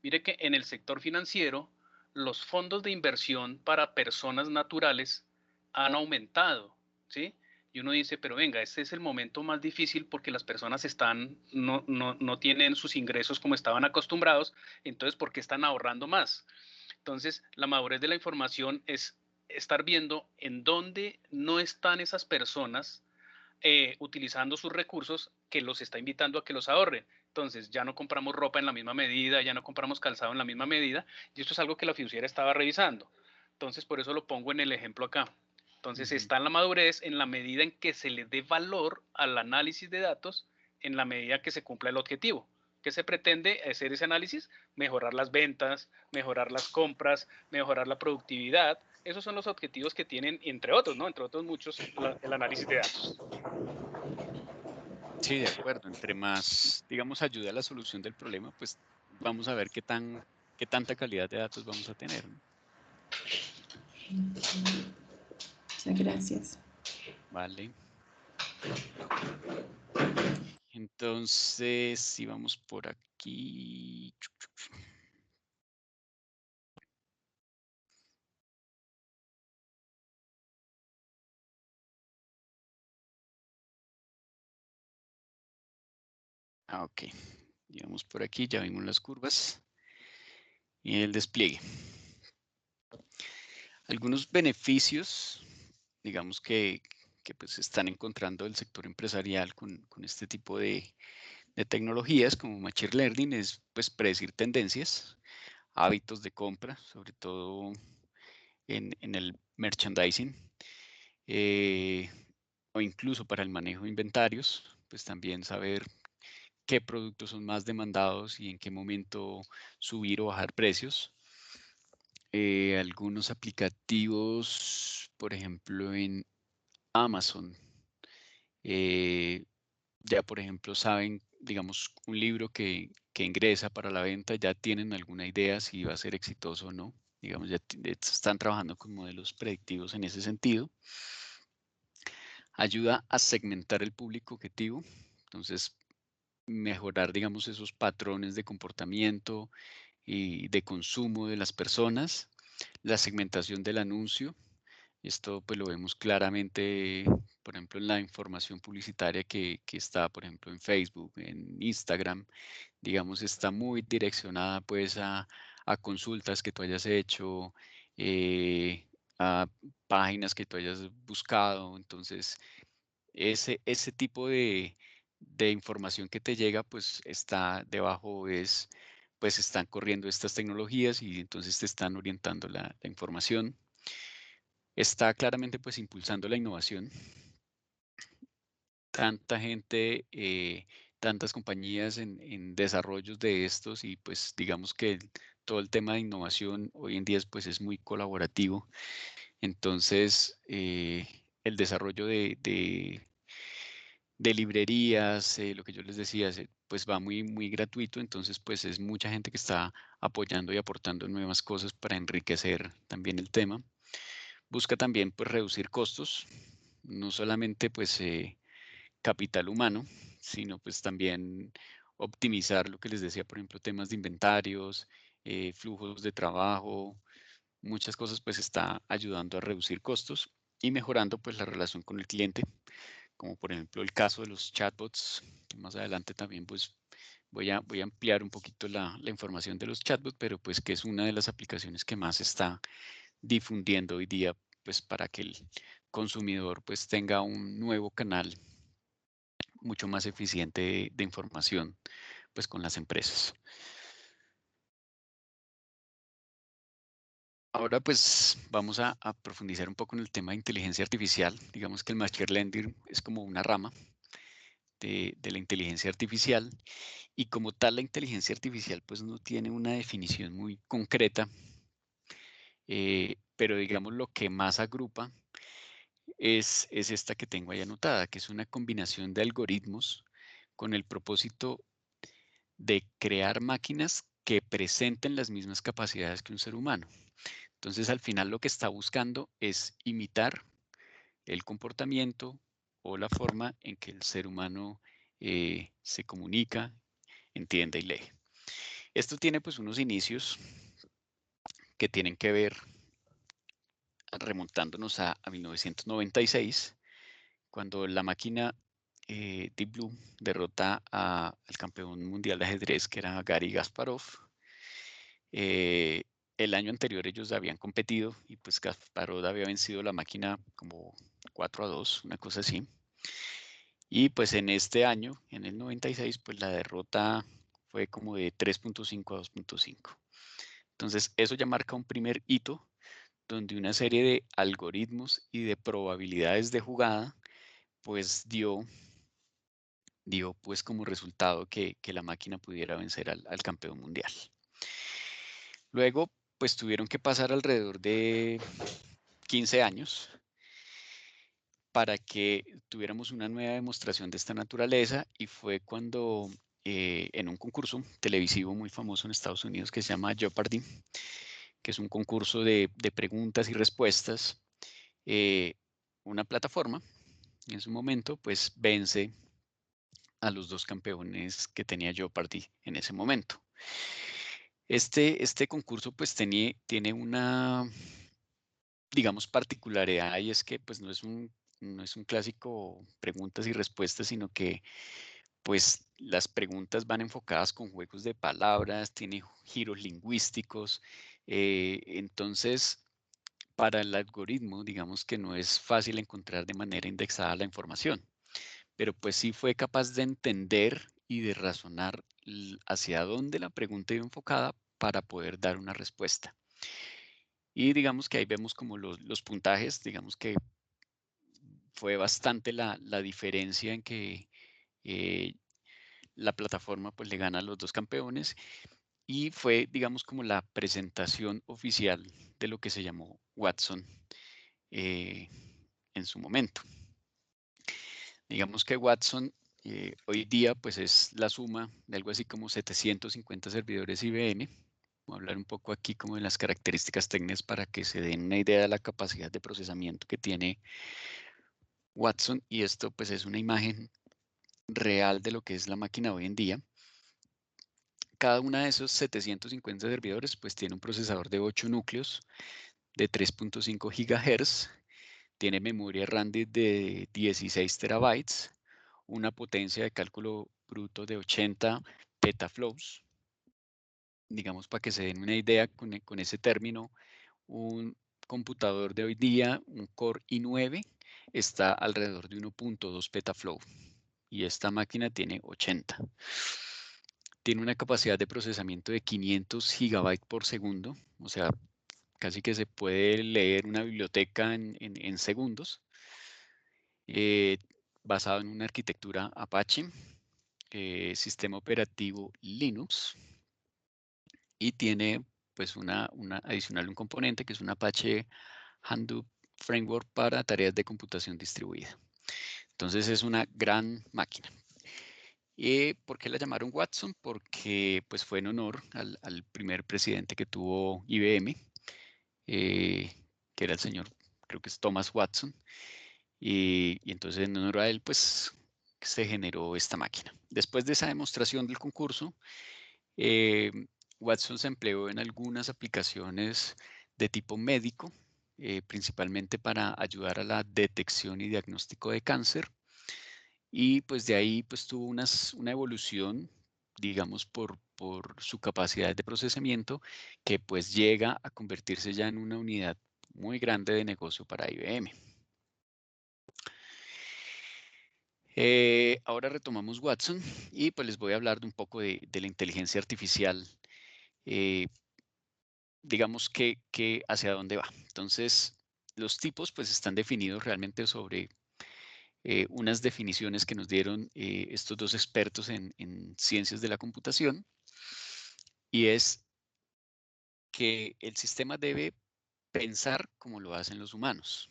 Mire que en el sector financiero, los fondos de inversión para personas naturales han aumentado, ¿sí? Y uno dice, pero venga, este es el momento más difícil porque las personas no tienen sus ingresos como estaban acostumbrados, entonces, ¿por qué están ahorrando más? Entonces, la madurez de la información es estar viendo en dónde no están esas personas utilizando sus recursos que los está invitando a que los ahorren. Entonces, ya no compramos ropa en la misma medida, ya no compramos calzado en la misma medida, y esto es algo que la fiduciaria estaba revisando. Entonces, por eso lo pongo en el ejemplo acá. Entonces, Ujú. está en la madurez en la medida en que se le dé valor al análisis de datos, en la medida que se cumpla el objetivo. ¿Qué se pretende hacer ese análisis? Mejorar las ventas, mejorar las compras, mejorar la productividad. Esos son los objetivos que tienen, entre otros, ¿no? Entre otros muchos, el análisis de datos. Sí, de acuerdo. Entre más, digamos, ayuda a la solución del problema, pues vamos a ver qué tanta calidad de datos vamos a tener, ¿no? Muchas gracias. Vale. Entonces, si vamos por aquí. Ah, ok. Digamos por aquí, ya vimos las curvas y el despliegue. Algunos beneficios, digamos que pues están encontrando el sector empresarial con este tipo de tecnologías como Machine Learning es pues predecir tendencias, hábitos de compra, sobre todo en el merchandising, eh, o incluso para el manejo de inventarios, pues también saber qué productos son más demandados y en qué momento subir o bajar precios. Algunos aplicativos, por ejemplo, en Amazon, ya por ejemplo saben digamos, un libro que ingresa para la venta, ya tienen alguna idea si va a ser exitoso o no. Digamos, ya están trabajando con modelos predictivos en ese sentido. Ayuda a segmentar el público objetivo. Entonces, mejorar, digamos, esos patrones de comportamiento y de consumo de las personas. La segmentación del anuncio. Esto pues lo vemos claramente, por ejemplo, en la información publicitaria que está, por ejemplo, en Facebook, en Instagram, digamos, está muy direccionada pues a consultas que tú hayas hecho, a páginas que tú hayas buscado. Entonces, ese tipo de información que te llega, pues está debajo, pues están corriendo estas tecnologías y entonces te están orientando la información. Está claramente pues impulsando la innovación. Tanta gente, tantas compañías en desarrollos de estos y pues digamos que todo el tema de innovación hoy en día pues es muy colaborativo. Entonces, el desarrollo de librerías, lo que yo les decía, pues va muy gratuito, entonces pues es mucha gente que está apoyando y aportando nuevas cosas para enriquecer también el tema. Busca también pues reducir costos, no solamente pues capital humano, sino pues también optimizar lo que les decía, por ejemplo, temas de inventarios, flujos de trabajo, muchas cosas pues está ayudando a reducir costos y mejorando pues la relación con el cliente, como por ejemplo el caso de los chatbots, que más adelante también pues voy a ampliar un poquito la información de los chatbots, pero pues que es una de las aplicaciones que más está difundiendo hoy día pues para que el consumidor pues tenga un nuevo canal mucho más eficiente de información pues con las empresas. Ahora pues vamos a profundizar un poco en el tema de inteligencia artificial. Digamos que el Machine Learning es como una rama de la inteligencia artificial y como tal la inteligencia artificial pues no tiene una definición muy concreta, pero digamos lo que más agrupa es esta que tengo ahí anotada, que es una combinación de algoritmos con el propósito de crear máquinas que presenten las mismas capacidades que un ser humano. Entonces, al final lo que está buscando es imitar el comportamiento o la forma en que el ser humano se comunica, entiende y lee. Esto tiene pues unos inicios que tienen que ver remontándonos a 1996, cuando la máquina Deep Blue derrota al campeón mundial de ajedrez, que era Garry Kasparov. El año anterior ellos habían competido y pues Kasparov había vencido la máquina como 4-2, una cosa así. Y pues en este año, en el 96, pues la derrota fue como de 3.5 a 2.5. Entonces eso ya marca un primer hito donde una serie de algoritmos y de probabilidades de jugada pues dio pues como resultado que la máquina pudiera vencer al campeón mundial. Luego, pues tuvieron que pasar alrededor de 15 años para que tuviéramos una nueva demostración de esta naturaleza y fue cuando en un concurso televisivo muy famoso en Estados Unidos que se llama Jeopardy, que es un concurso de preguntas y respuestas, una plataforma en su momento pues vence a los dos campeones que tenía Jeopardy en ese momento. Este concurso pues tiene una, digamos, particularidad y es que pues no es un clásico preguntas y respuestas, sino que pues las preguntas van enfocadas con juegos de palabras, tiene giros lingüísticos, entonces para el algoritmo digamos que no es fácil encontrar de manera indexada la información, pero pues sí fue capaz de entender y de razonar hacia dónde la pregunta iba enfocada para poder dar una respuesta. Y digamos que ahí vemos como los puntajes, digamos que fue bastante la diferencia en que la plataforma pues le gana a los dos campeones y fue digamos como la presentación oficial de lo que se llamó Watson en su momento. Digamos que Watson Hoy día pues es la suma de algo así como 750 servidores IBM. Voy a hablar un poco aquí como de las características técnicas para que se den una idea de la capacidad de procesamiento que tiene Watson, y esto pues es una imagen real de lo que es la máquina hoy en día. Cada una de esos 750 servidores pues tiene un procesador de 8 núcleos de 3.5 GHz, tiene memoria RAM de 16 terabytes, una potencia de cálculo bruto de 80 petaflops. Digamos, para que se den una idea con ese término, un computador de hoy día, un Core i9, está alrededor de 1.2 petaflop y esta máquina tiene 80. Tiene una capacidad de procesamiento de 500 gigabytes por segundo, o sea, casi que se puede leer una biblioteca en segundos. Basado en una arquitectura Apache, sistema operativo Linux, y tiene pues adicional un componente que es un Apache Hadoop Framework para tareas de computación distribuida. Entonces es una gran máquina. ¿Por qué la llamaron Watson? Porque pues fue en honor al primer presidente que tuvo IBM, que era el señor, creo que es Thomas Watson, y entonces en honor a él pues se generó esta máquina. Después de esa demostración del concurso, Watson se empleó en algunas aplicaciones de tipo médico, principalmente para ayudar a la detección y diagnóstico de cáncer. Y pues de ahí pues tuvo una evolución, digamos, por su capacidad de procesamiento, que pues llega a convertirse ya en una unidad muy grande de negocio para IBM. Ahora retomamos Watson y pues les voy a hablar de un poco de la inteligencia artificial, digamos que hacia dónde va. Entonces, los tipos pues están definidos realmente sobre unas definiciones que nos dieron estos dos expertos en ciencias de la computación, y es que el sistema debe pensar como lo hacen los humanos.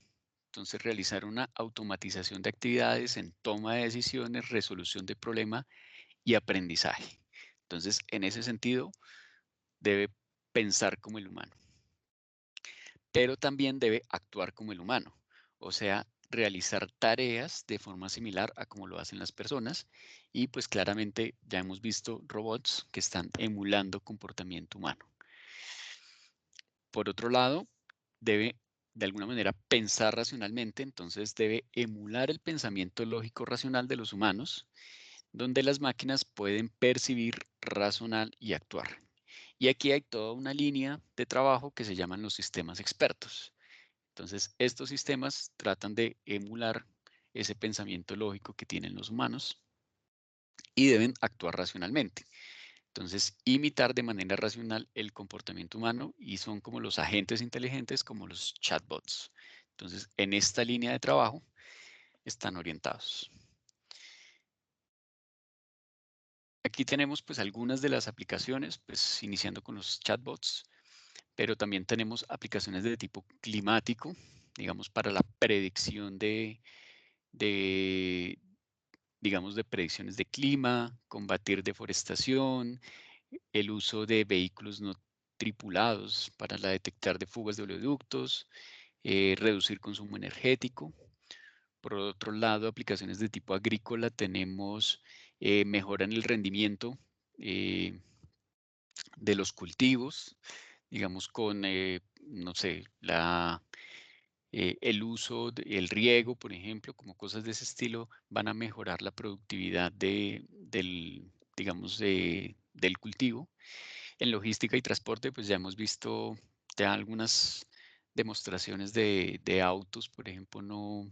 Entonces, realizar una automatización de actividades en toma de decisiones, resolución de problema y aprendizaje. Entonces, en ese sentido, debe pensar como el humano, pero también debe actuar como el humano, o sea, realizar tareas de forma similar a como lo hacen las personas, y pues claramente ya hemos visto robots que están emulando comportamiento humano. Por otro lado, debe de alguna manera pensar racionalmente, entonces debe emular el pensamiento lógico racional de los humanos, donde las máquinas pueden percibir, razonar y actuar. Y aquí hay toda una línea de trabajo que se llaman los sistemas expertos. Entonces, estos sistemas tratan de emular ese pensamiento lógico que tienen los humanos y deben actuar racionalmente. Entonces, imitar de manera racional el comportamiento humano, y son como los agentes inteligentes, como los chatbots. Entonces, en esta línea de trabajo están orientados. Aquí tenemos pues algunas de las aplicaciones, pues iniciando con los chatbots, pero también tenemos aplicaciones de tipo climático, digamos para la predicción digamos, de predicciones de clima, combatir deforestación, el uso de vehículos no tripulados para detectar de fugas de oleoductos, reducir consumo energético. Por otro lado, aplicaciones de tipo agrícola tenemos mejora en el rendimiento de los cultivos, digamos con, no sé, el uso, el riego, por ejemplo, como cosas de ese estilo, van a mejorar la productividad digamos, del cultivo. En logística y transporte, pues ya hemos visto ya algunas demostraciones de autos, por ejemplo, no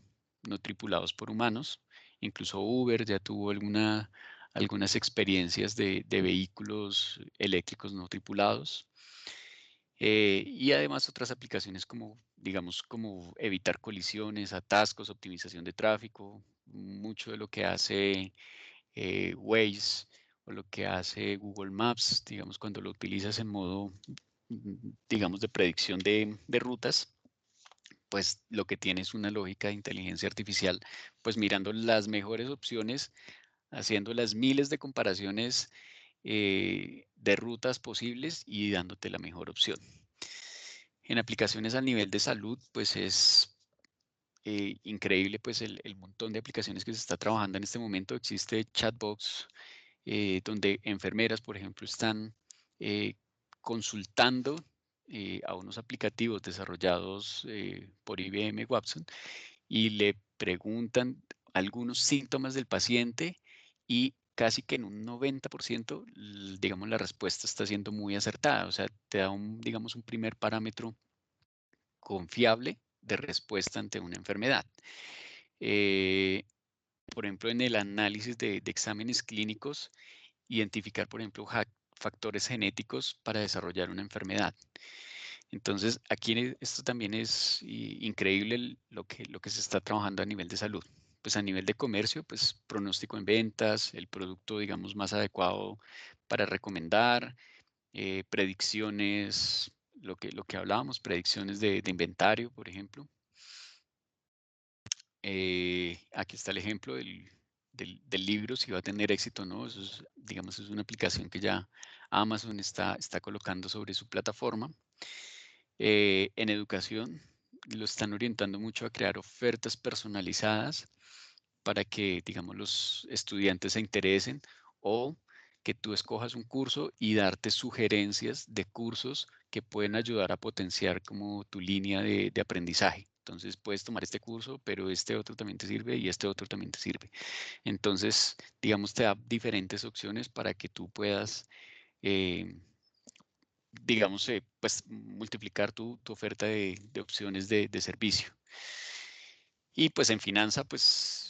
tripulados por humanos. Incluso Uber ya tuvo algunas experiencias de vehículos eléctricos no tripulados. Y además otras aplicaciones como, digamos, como evitar colisiones, atascos, optimización de tráfico, mucho de lo que hace Waze o lo que hace Google Maps, digamos, cuando lo utilizas en modo, digamos, de predicción de rutas, pues lo que tiene es una lógica de inteligencia artificial, pues mirando las mejores opciones haciendo las miles de comparaciones de rutas posibles y dándote la mejor opción. En aplicaciones a nivel de salud, pues es increíble pues el montón de aplicaciones que se está trabajando en este momento. Existe chatbots donde enfermeras, por ejemplo, están consultando a unos aplicativos desarrollados por IBM Watson y le preguntan algunos síntomas del paciente y casi que en un 90%, digamos, la respuesta está siendo muy acertada. O sea, te da digamos, un primer parámetro confiable de respuesta ante una enfermedad. Por ejemplo, en el análisis de exámenes clínicos, identificar, por ejemplo, factores genéticos para desarrollar una enfermedad. Entonces, aquí esto también es increíble lo que se está trabajando a nivel de salud. Pues a nivel de comercio, pues pronóstico en ventas, el producto, digamos, más adecuado para recomendar, predicciones, lo que hablábamos, predicciones de inventario, por ejemplo. Aquí está el ejemplo del libro, si va a tener éxito o no. Eso es, digamos, es una aplicación que ya Amazon está colocando sobre su plataforma. En educación, lo están orientando mucho a crear ofertas personalizadas para que, digamos, los estudiantes se interesen o que tú escojas un curso y darte sugerencias de cursos que pueden ayudar a potenciar como tu línea de aprendizaje. Entonces puedes tomar este curso, pero este otro también te sirve y este otro también te sirve. Entonces, digamos, te da diferentes opciones para que tú puedas, digamos, pues multiplicar tu oferta de opciones de servicio. Y pues en finanza, pues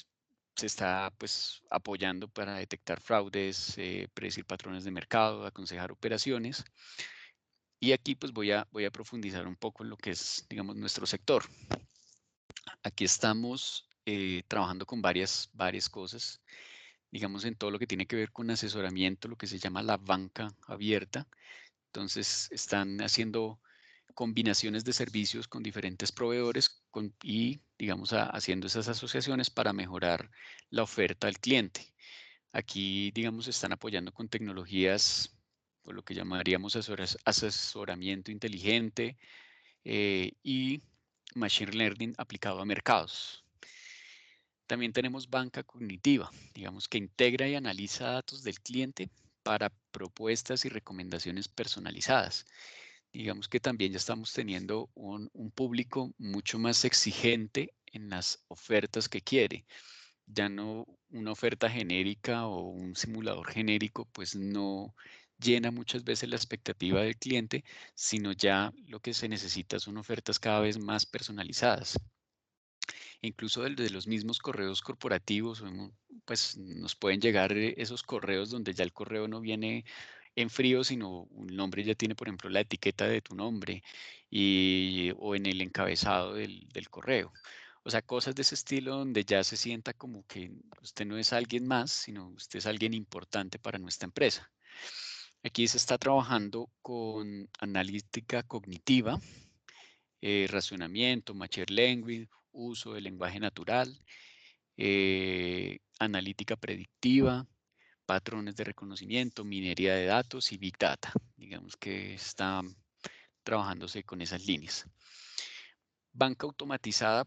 se está pues apoyando para detectar fraudes, predecir patrones de mercado, aconsejar operaciones. Y aquí pues voy a profundizar un poco en lo que es, digamos, nuestro sector. Aquí estamos trabajando con varias cosas, digamos, en todo lo que tiene que ver con asesoramiento, lo que se llama la banca abierta. Entonces, están haciendo combinaciones de servicios con diferentes proveedores y, digamos, haciendo esas asociaciones para mejorar la oferta al cliente. Aquí, digamos, están apoyando con tecnologías, por lo que llamaríamos asesoramiento inteligente y machine learning aplicado a mercados. También tenemos banca cognitiva, digamos, que integra y analiza datos del cliente para propuestas y recomendaciones personalizadas. Digamos que también ya estamos teniendo un público mucho más exigente en las ofertas que quiere. Ya no una oferta genérica o un simulador genérico, pues no llena muchas veces la expectativa del cliente, sino ya lo que se necesita son ofertas cada vez más personalizadas. Incluso de los mismos correos corporativos, pues nos pueden llegar esos correos donde ya el correo no viene en frío, sino un nombre ya tiene, por ejemplo, la etiqueta de tu nombre o en el encabezado del correo. O sea, cosas de ese estilo donde ya se sienta como que usted no es alguien más, sino usted es alguien importante para nuestra empresa. Aquí se está trabajando con analítica cognitiva, razonamiento, machine learning, uso del lenguaje natural, analítica predictiva, patrones de reconocimiento, minería de datos y Big Data. Digamos que está trabajándose con esas líneas. Banca automatizada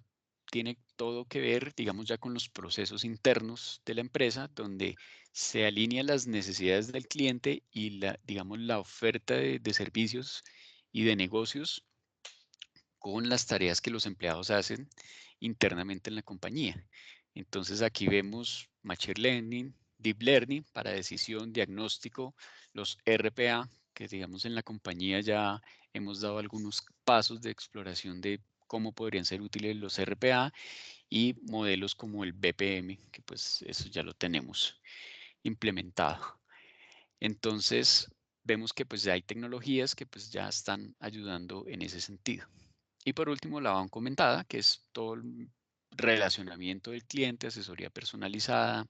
tiene todo que ver, digamos, ya con los procesos internos de la empresa, donde se alinean las necesidades del cliente y digamos, la oferta de servicios y de negocios con las tareas que los empleados hacen internamente en la compañía. Entonces aquí vemos Machine Learning, Deep Learning para decisión, diagnóstico, los RPA, que digamos en la compañía ya hemos dado algunos pasos de exploración de cómo podrían ser útiles los RPA y modelos como el BPM, que pues eso ya lo tenemos implementado. Entonces vemos que pues ya hay tecnologías que pues ya están ayudando en ese sentido. Y por último, la banca aumentada, que es todo el relacionamiento del cliente, asesoría personalizada,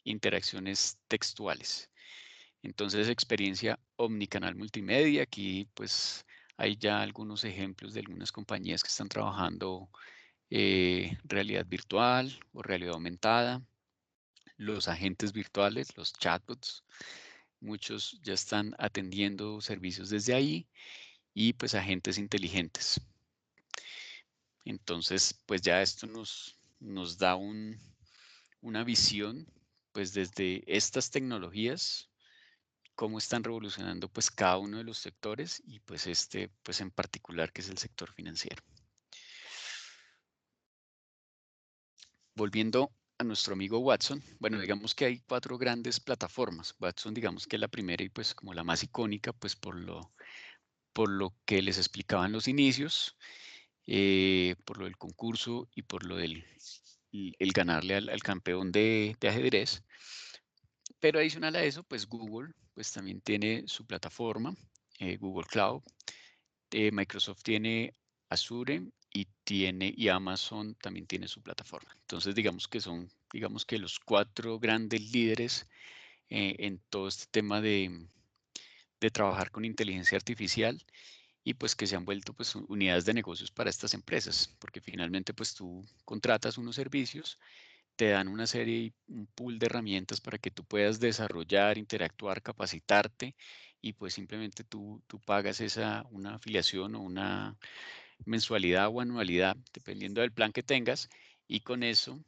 interacciones textuales. Entonces, experiencia omnicanal multimedia. Aquí, pues, hay ya algunos ejemplos de algunas compañías que están trabajando realidad virtual o realidad aumentada. los agentes virtuales, los chatbots. Muchos ya están atendiendo servicios desde ahí y pues agentes inteligentes. Entonces, pues ya esto nos da una visión, pues desde estas tecnologías, cómo están revolucionando pues cada uno de los sectores y pues pues en particular que es el sector financiero. Volviendo a nuestro amigo Watson, bueno, digamos que hay 4 grandes plataformas. Watson, digamos que es la primera y pues como la más icónica, pues por lo que les explicaba en los inicios, por lo del concurso y por lo del el ganarle al campeón de ajedrez. Pero adicional a eso, pues Google pues también tiene su plataforma, Google Cloud. Microsoft tiene Azure y Amazon también tiene su plataforma. Entonces, digamos que los 4 grandes líderes en todo este tema de trabajar con inteligencia artificial y pues que se han vuelto pues unidades de negocios para estas empresas, porque finalmente pues tú contratas unos servicios, te dan una serie, un pool de herramientas para que tú puedas desarrollar, interactuar, capacitarte y pues simplemente tú pagas una afiliación o una mensualidad o anualidad, dependiendo del plan que tengas, y con eso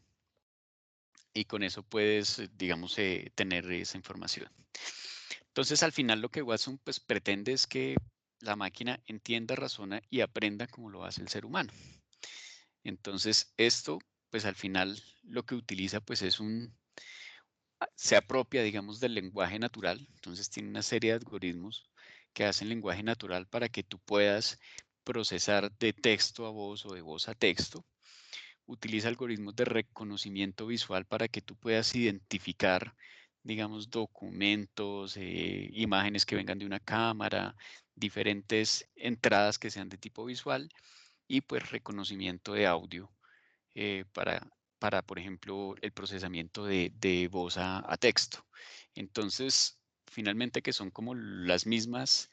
puedes, digamos, tener esa información. Entonces, al final lo que Watson pues pretende es que la máquina entienda, razona y aprenda como lo hace el ser humano. Entonces, esto, pues al final lo que utiliza pues se apropia, digamos, del lenguaje natural. Entonces, tiene una serie de algoritmos que hacen lenguaje natural para que tú puedas procesar de texto a voz o de voz a texto. Utiliza algoritmos de reconocimiento visual para que tú puedas identificar, digamos, documentos, imágenes que vengan de una cámara, diferentes entradas que sean de tipo visual y pues reconocimiento de audio para por ejemplo, el procesamiento de voz a texto. Entonces, finalmente que son como las mismas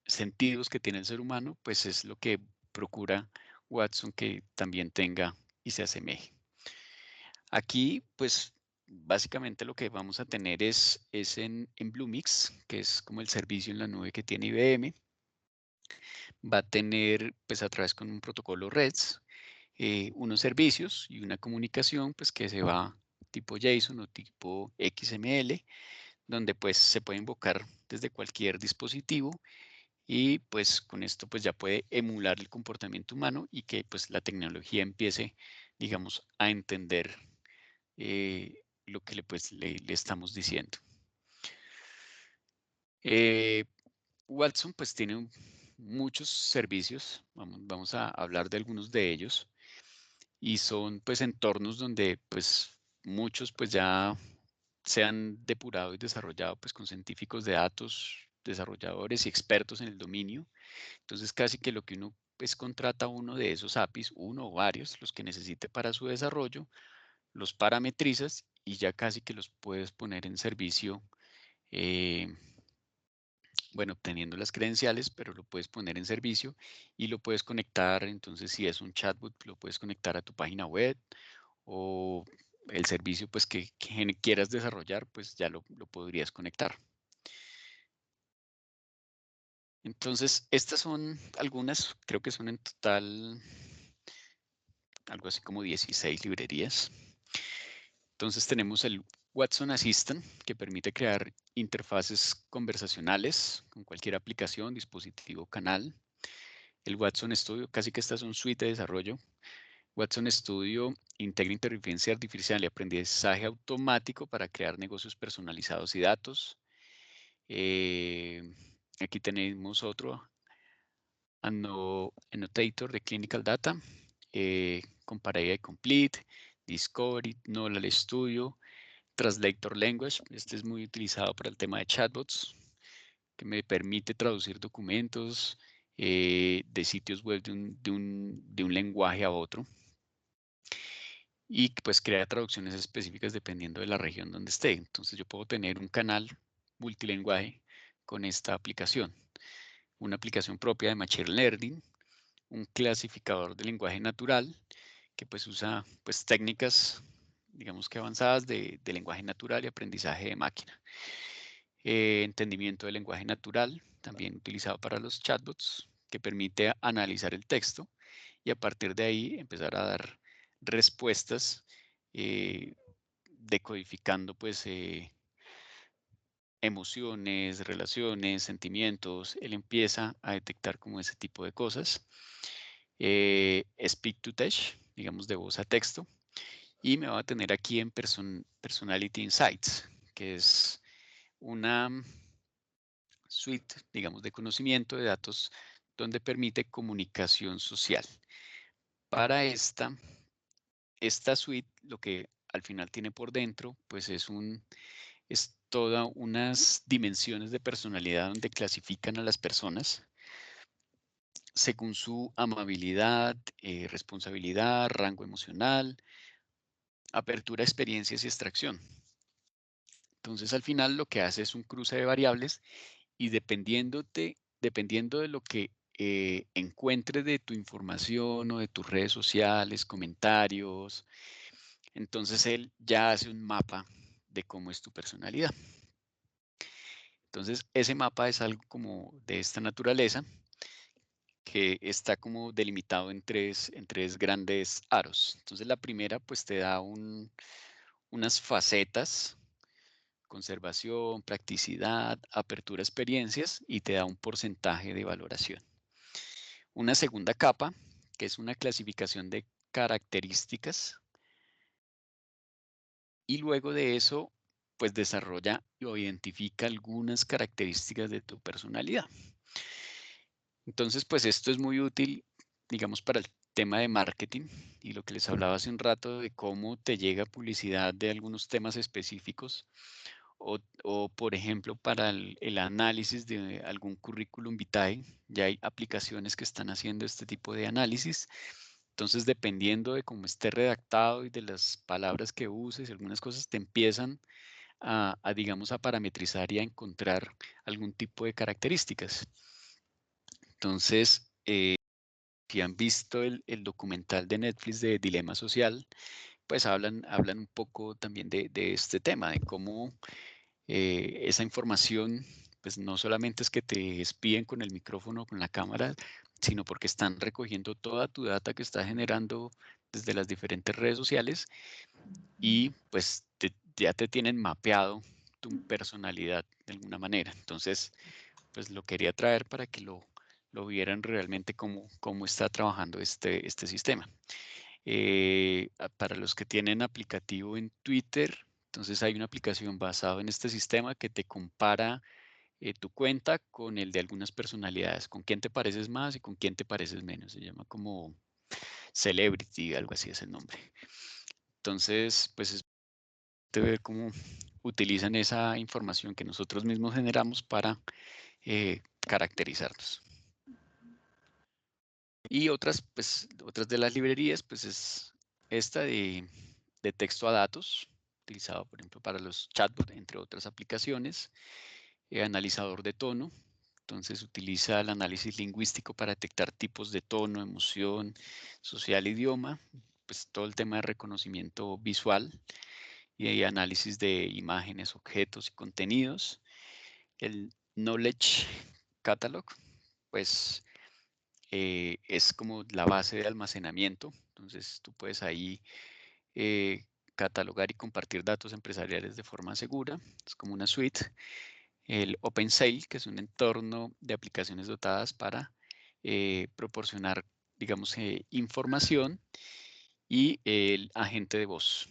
sentidos que tiene el ser humano, pues es lo que procura Watson que también tenga y se asemeje. Aquí, pues, básicamente lo que vamos a tener es en Bluemix, que es como el servicio en la nube que tiene IBM. Va a tener, pues, a través con un protocolo REST, unos servicios y una comunicación, pues, que se va tipo JSON o tipo XML, donde, pues, se puede invocar desde cualquier dispositivo y pues con esto pues ya puede emular el comportamiento humano y que pues la tecnología empiece, digamos, a entender lo que le estamos diciendo. Watson pues tiene muchos servicios, vamos a hablar de algunos de ellos y son pues entornos donde pues muchos pues ya se han depurado y desarrollado pues con científicos de datos, desarrolladores y expertos en el dominio. Entonces, casi que lo que uno pues contrata uno de esos APIs, uno o varios, los que necesite para su desarrollo, los parametrizas y ya casi que los puedes poner en servicio, bueno, obteniendo las credenciales, pero lo puedes poner en servicio y lo puedes conectar. Entonces, si es un chatbot, lo puedes conectar a tu página web o el servicio pues que quieras desarrollar, pues ya lo podrías conectar. Entonces, estas son algunas, creo que son en total algo así como 16 librerías. Entonces tenemos el Watson Assistant, que permite crear interfaces conversacionales con cualquier aplicación, dispositivo, canal. El Watson Studio, casi que esta es un suite de desarrollo. Watson Studio integra inteligencia artificial y aprendizaje automático para crear negocios personalizados y datos. Aquí tenemos otro Annotator de Clinical Data, Compare Complete, Discovery, Knowledge Studio, Translator Language. Este es muy utilizado para el tema de chatbots, que me permite traducir documentos de sitios web de un lenguaje a otro. Y pues crea traducciones específicas dependiendo de la región donde esté. Entonces yo puedo tener un canal multilenguaje con esta aplicación. Una aplicación propia de Machine Learning, un clasificador de lenguaje natural que pues usa pues técnicas digamos que avanzadas de lenguaje natural y aprendizaje de máquina. Entendimiento del lenguaje natural, también utilizado para los chatbots, que permite analizar el texto y a partir de ahí empezar a dar respuestas decodificando pues emociones, relaciones, sentimientos. Él empieza a detectar como ese tipo de cosas. Speak to Text, digamos de voz a texto. Y me va a tener aquí en Personality Insights, que es una suite, digamos, de conocimiento de datos donde permite comunicación social. Para esta suite, lo que al final tiene por dentro, pues es todas unas dimensiones de personalidad donde clasifican a las personas según su amabilidad, responsabilidad, rango emocional, apertura a experiencias y extracción. Entonces, al final lo que hace es un cruce de variables y dependiendo de lo que encuentres de tu información o de tus redes sociales, comentarios, entonces él ya hace un mapa de cómo es tu personalidad. Entonces, ese mapa es algo como de esta naturaleza que está como delimitado en tres grandes aros. Entonces, la primera pues te da unas facetas: conservación, practicidad, apertura a experiencias, y te da un porcentaje de valoración. Una segunda capa, que es una clasificación de características, y luego de eso, pues desarrolla o identifica algunas características de tu personalidad. Entonces, pues esto es muy útil, digamos, para el tema de marketing y lo que les hablaba hace un rato de cómo te llega publicidad de algunos temas específicos o por ejemplo, para el análisis de algún currículum vitae. Ya hay aplicaciones que están haciendo este tipo de análisis. Entonces, dependiendo de cómo esté redactado y de las palabras que uses, algunas cosas te empiezan digamos, a parametrizar y a encontrar algún tipo de características. Entonces, si han visto el documental de Netflix de Dilema Social, pues hablan un poco también de este tema, de cómo esa información, pues no solamente es que te espíen con el micrófono o con la cámara, sino porque están recogiendo toda tu data que está generando desde las diferentes redes sociales y pues ya te tienen mapeado tu personalidad de alguna manera. Entonces, pues lo quería traer para que lo vieran realmente cómo está trabajando este sistema. Para los que tienen aplicativo en Twitter, entonces hay una aplicación basada en este sistema que te compara tu cuenta con el de algunas personalidades, con quién te pareces más y con quién te pareces menos. Se llama como Celebrity, algo así es el nombre. Entonces, pues es de ver cómo utilizan esa información que nosotros mismos generamos para caracterizarnos. Y otras de las librerías, pues es esta de texto a datos, utilizado por ejemplo para los chatbots, entre otras aplicaciones. Analizador de tono, entonces utiliza el análisis lingüístico para detectar tipos de tono, emoción, social, idioma, pues todo el tema de reconocimiento visual y análisis de imágenes, objetos y contenidos. El Knowledge Catalog, pues es como la base de almacenamiento. Entonces tú puedes ahí catalogar y compartir datos empresariales de forma segura. Es como una suite. El OpenSale, que es un entorno de aplicaciones dotadas para proporcionar, digamos, información. Y el agente de voz,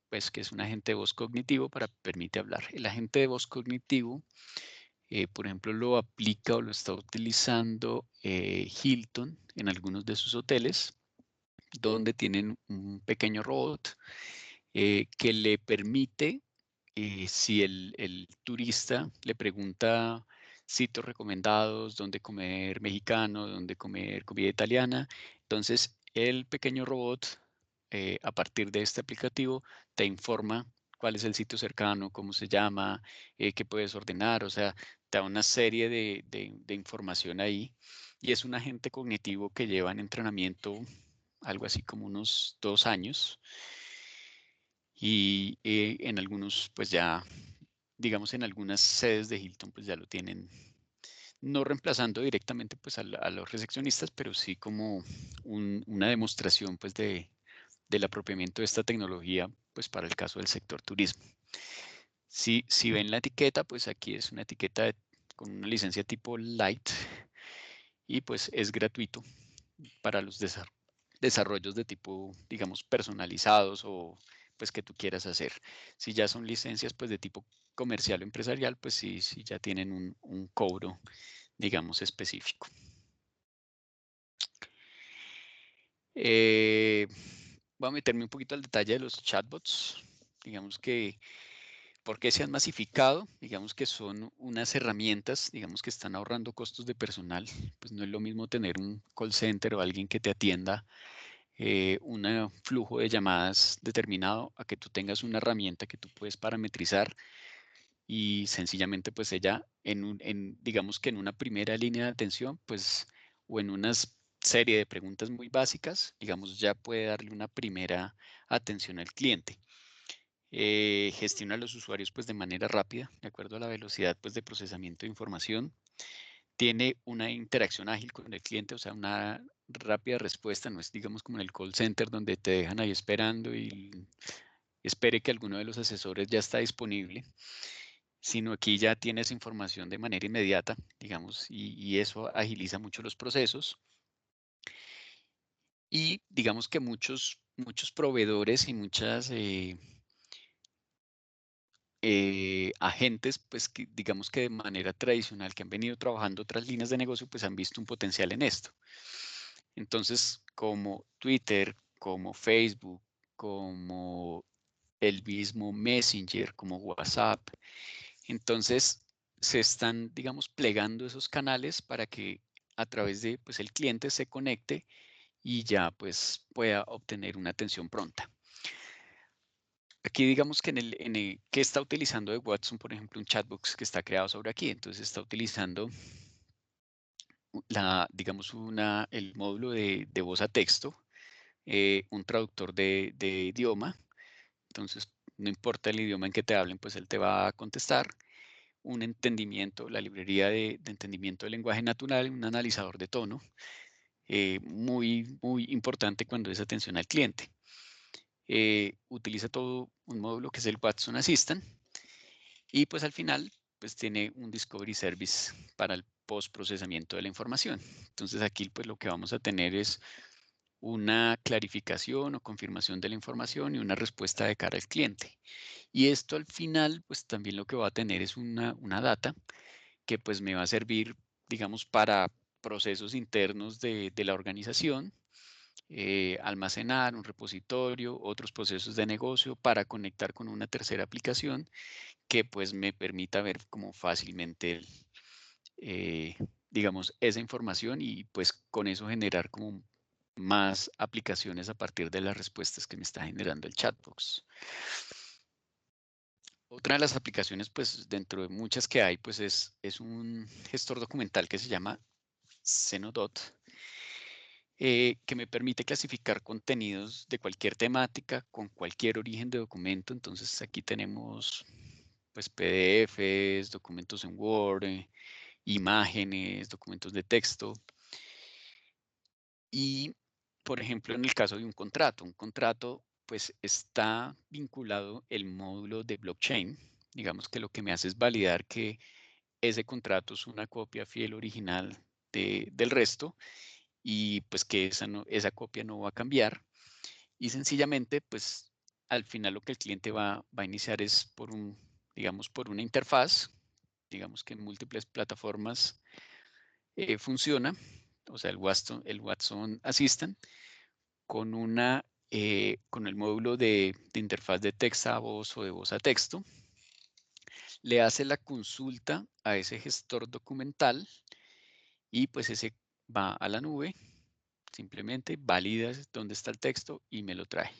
pues que es un agente de voz cognitivo para permite hablar. El agente de voz cognitivo, por ejemplo, lo aplica o lo está utilizando Hilton en algunos de sus hoteles, donde tienen un pequeño robot que le permite, si el turista le pregunta sitios recomendados, dónde comer mexicano, dónde comer comida italiana, entonces el pequeño robot, a partir de este aplicativo, te informa cuál es el sitio cercano, cómo se llama, qué puedes ordenar, o sea, te da una serie de información ahí. Y es un agente cognitivo que lleva en entrenamiento algo así como unos 2 años. Y en algunos, pues ya, digamos, en algunas sedes de Hilton, pues ya lo tienen, no reemplazando directamente pues a los recepcionistas, pero sí como una demostración pues del apropiamiento de esta tecnología pues para el caso del sector turismo. Si ven la etiqueta, pues aquí es una etiqueta con una licencia tipo Light y pues es gratuito para los desarrollos de tipo, digamos, personalizados o pues que tú quieras hacer. Si ya son licencias pues de tipo comercial o empresarial, pues sí ya tienen un cobro, digamos, específico. Voy a meterme un poquito al detalle de los chatbots. Digamos que, ¿por qué se han masificado? Digamos que son unas herramientas, digamos que están ahorrando costos de personal. Pues no es lo mismo tener un call center o alguien que te atienda un flujo de llamadas determinado a que tú tengas una herramienta que tú puedes parametrizar y sencillamente pues ella digamos que en una primera línea de atención pues o en una serie de preguntas muy básicas, digamos ya puede darle una primera atención al cliente. Gestiona a los usuarios pues de manera rápida, de acuerdo a la velocidad pues de procesamiento de información. Tiene una interacción ágil con el cliente, o sea, una rápida respuesta, no es digamos como en el call center donde te dejan ahí esperando y espere que alguno de los asesores ya está disponible, sino aquí ya tienes información de manera inmediata, digamos, y eso agiliza mucho los procesos. Y digamos que muchos proveedores y muchas agentes, pues que digamos que de manera tradicional que han venido trabajando otras líneas de negocio, pues han visto un potencial en esto. Entonces, como Twitter, como Facebook, como el mismo Messenger, como WhatsApp, entonces se están, digamos, plegando esos canales para que a través de, pues, el cliente se conecte y ya, pues, pueda obtener una atención pronta. Aquí digamos que que está utilizando de Watson, por ejemplo, un chatbox que está creado sobre aquí. Entonces está utilizando digamos, el módulo de voz a texto, un traductor de idioma. Entonces, no importa el idioma en que te hablen, pues él te va a contestar. Un entendimiento, la librería de entendimiento del lenguaje natural, un analizador de tono, muy importante cuando es atención al cliente. Utiliza todo un módulo que es el Watson Assistant y pues al final pues tiene un Discovery Service para el postprocesamiento de la información. Entonces aquí pues lo que vamos a tener es una clarificación o confirmación de la información y una respuesta de cara al cliente. Y esto al final pues también lo que va a tener es una data que pues me va a servir digamos para procesos internos de la organización, almacenar un repositorio, otros procesos de negocio para conectar con una tercera aplicación que pues me permita ver como fácilmente, digamos, esa información y pues con eso generar como más aplicaciones a partir de las respuestas que me está generando el chatbox. Otra de las aplicaciones, pues dentro de muchas que hay, pues es un gestor documental que se llama Zenodot, que me permite clasificar contenidos de cualquier temática con cualquier origen de documento. Entonces aquí tenemos pues PDFs, documentos en Word, imágenes, documentos de texto. Y, por ejemplo, en el caso de un contrato pues está vinculado el módulo de blockchain. Digamos que lo que me hace es validar que ese contrato es una copia fiel original del resto y pues que esa copia no va a cambiar. Y sencillamente, pues al final lo que el cliente va a iniciar es digamos, por una interfaz, digamos que en múltiples plataformas funciona, o sea, el Watson Assistant, con con el módulo de interfaz de texto a voz o de voz a texto, le hace la consulta a ese gestor documental y pues ese va a la nube, simplemente valida dónde está el texto y me lo trae.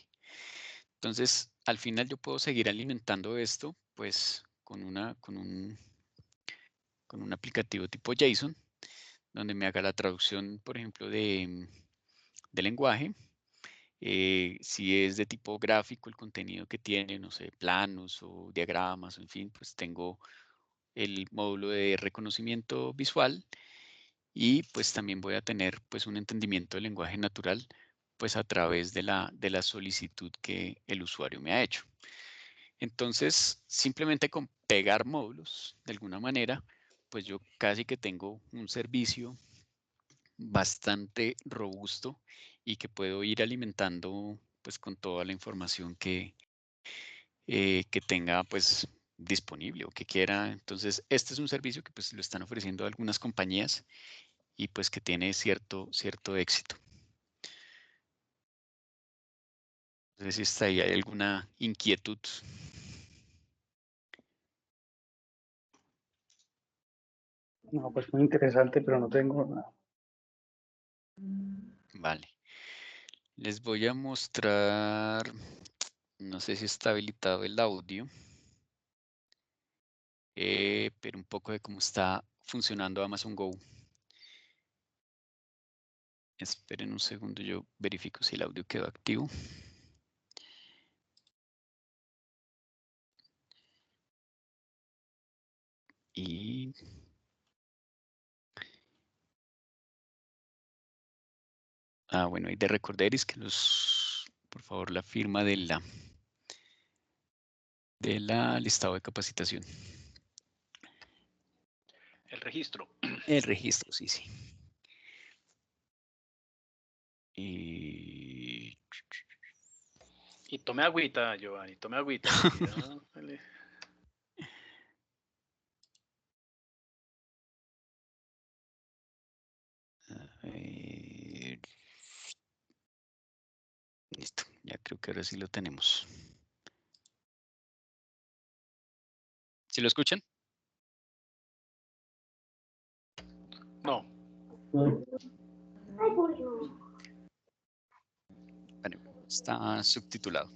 Entonces, al final yo puedo seguir alimentando esto, pues con un aplicativo tipo JSON, donde me haga la traducción, por ejemplo, de lenguaje, Si es de tipo gráfico el contenido que tiene, no sé, planos o diagramas, en fin, pues tengo el módulo de reconocimiento visual y pues también voy a tener pues un entendimiento del lenguaje natural pues a través de la solicitud que el usuario me ha hecho. Entonces, simplemente con pegar módulos, de alguna manera, pues yo casi que tengo un servicio bastante robusto y que puedo ir alimentando pues con toda la información que tenga pues disponible o que quiera. Entonces, este es un servicio que pues lo están ofreciendo algunas compañías y pues que tiene cierto éxito. No sé si está ahí, hay alguna inquietud. No, pues muy interesante, pero no tengo nada. Vale. Les voy a mostrar, no sé si está habilitado el audio, pero un poco de cómo está funcionando Amazon Go. Esperen un segundo, yo verifico si el audio quedó activo. Y bueno, hay de recorderis que por favor, la firma de la listado de capacitación. El registro. El registro, sí, sí. Y tome agüita, Giovanni, tome agüita. Listo, ya creo que ahora sí lo tenemos. ¿Sí lo escuchan? No. Vale, está subtitulado.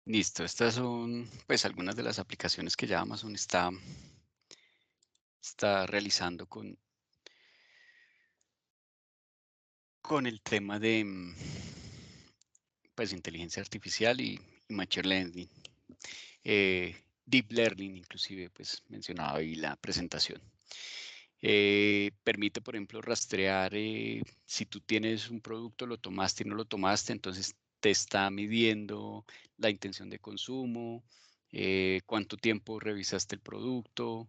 Listo, estas son pues algunas de las aplicaciones que ya Amazon está realizando con el tema de pues inteligencia artificial y machine learning. Deep learning inclusive pues mencionaba ahí la presentación. Permite, por ejemplo, rastrear si tú tienes un producto, lo tomaste y no lo tomaste, entonces te está midiendo la intención de consumo, cuánto tiempo revisaste el producto,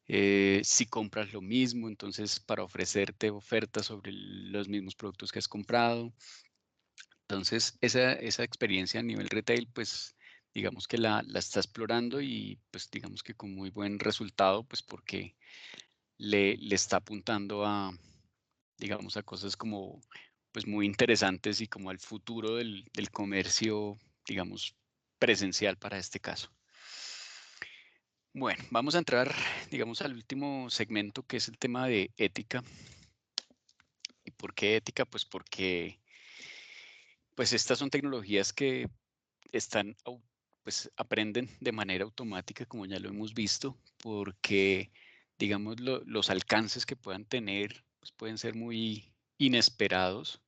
si compras lo mismo, entonces para ofrecerte ofertas sobre los mismos productos que has comprado. Entonces, esa experiencia a nivel retail, pues digamos que la está explorando y pues digamos que con muy buen resultado, pues porque le está apuntando a, digamos, a cosas como, pues muy interesantes y como al futuro del comercio, digamos, presencial para este caso. Bueno, vamos a entrar, digamos, al último segmento, que es el tema de ética. ¿Y por qué ética? Pues porque pues estas son tecnologías que están, pues aprenden de manera automática, como ya lo hemos visto, porque, digamos, los alcances que puedan tener pues pueden ser muy inesperados,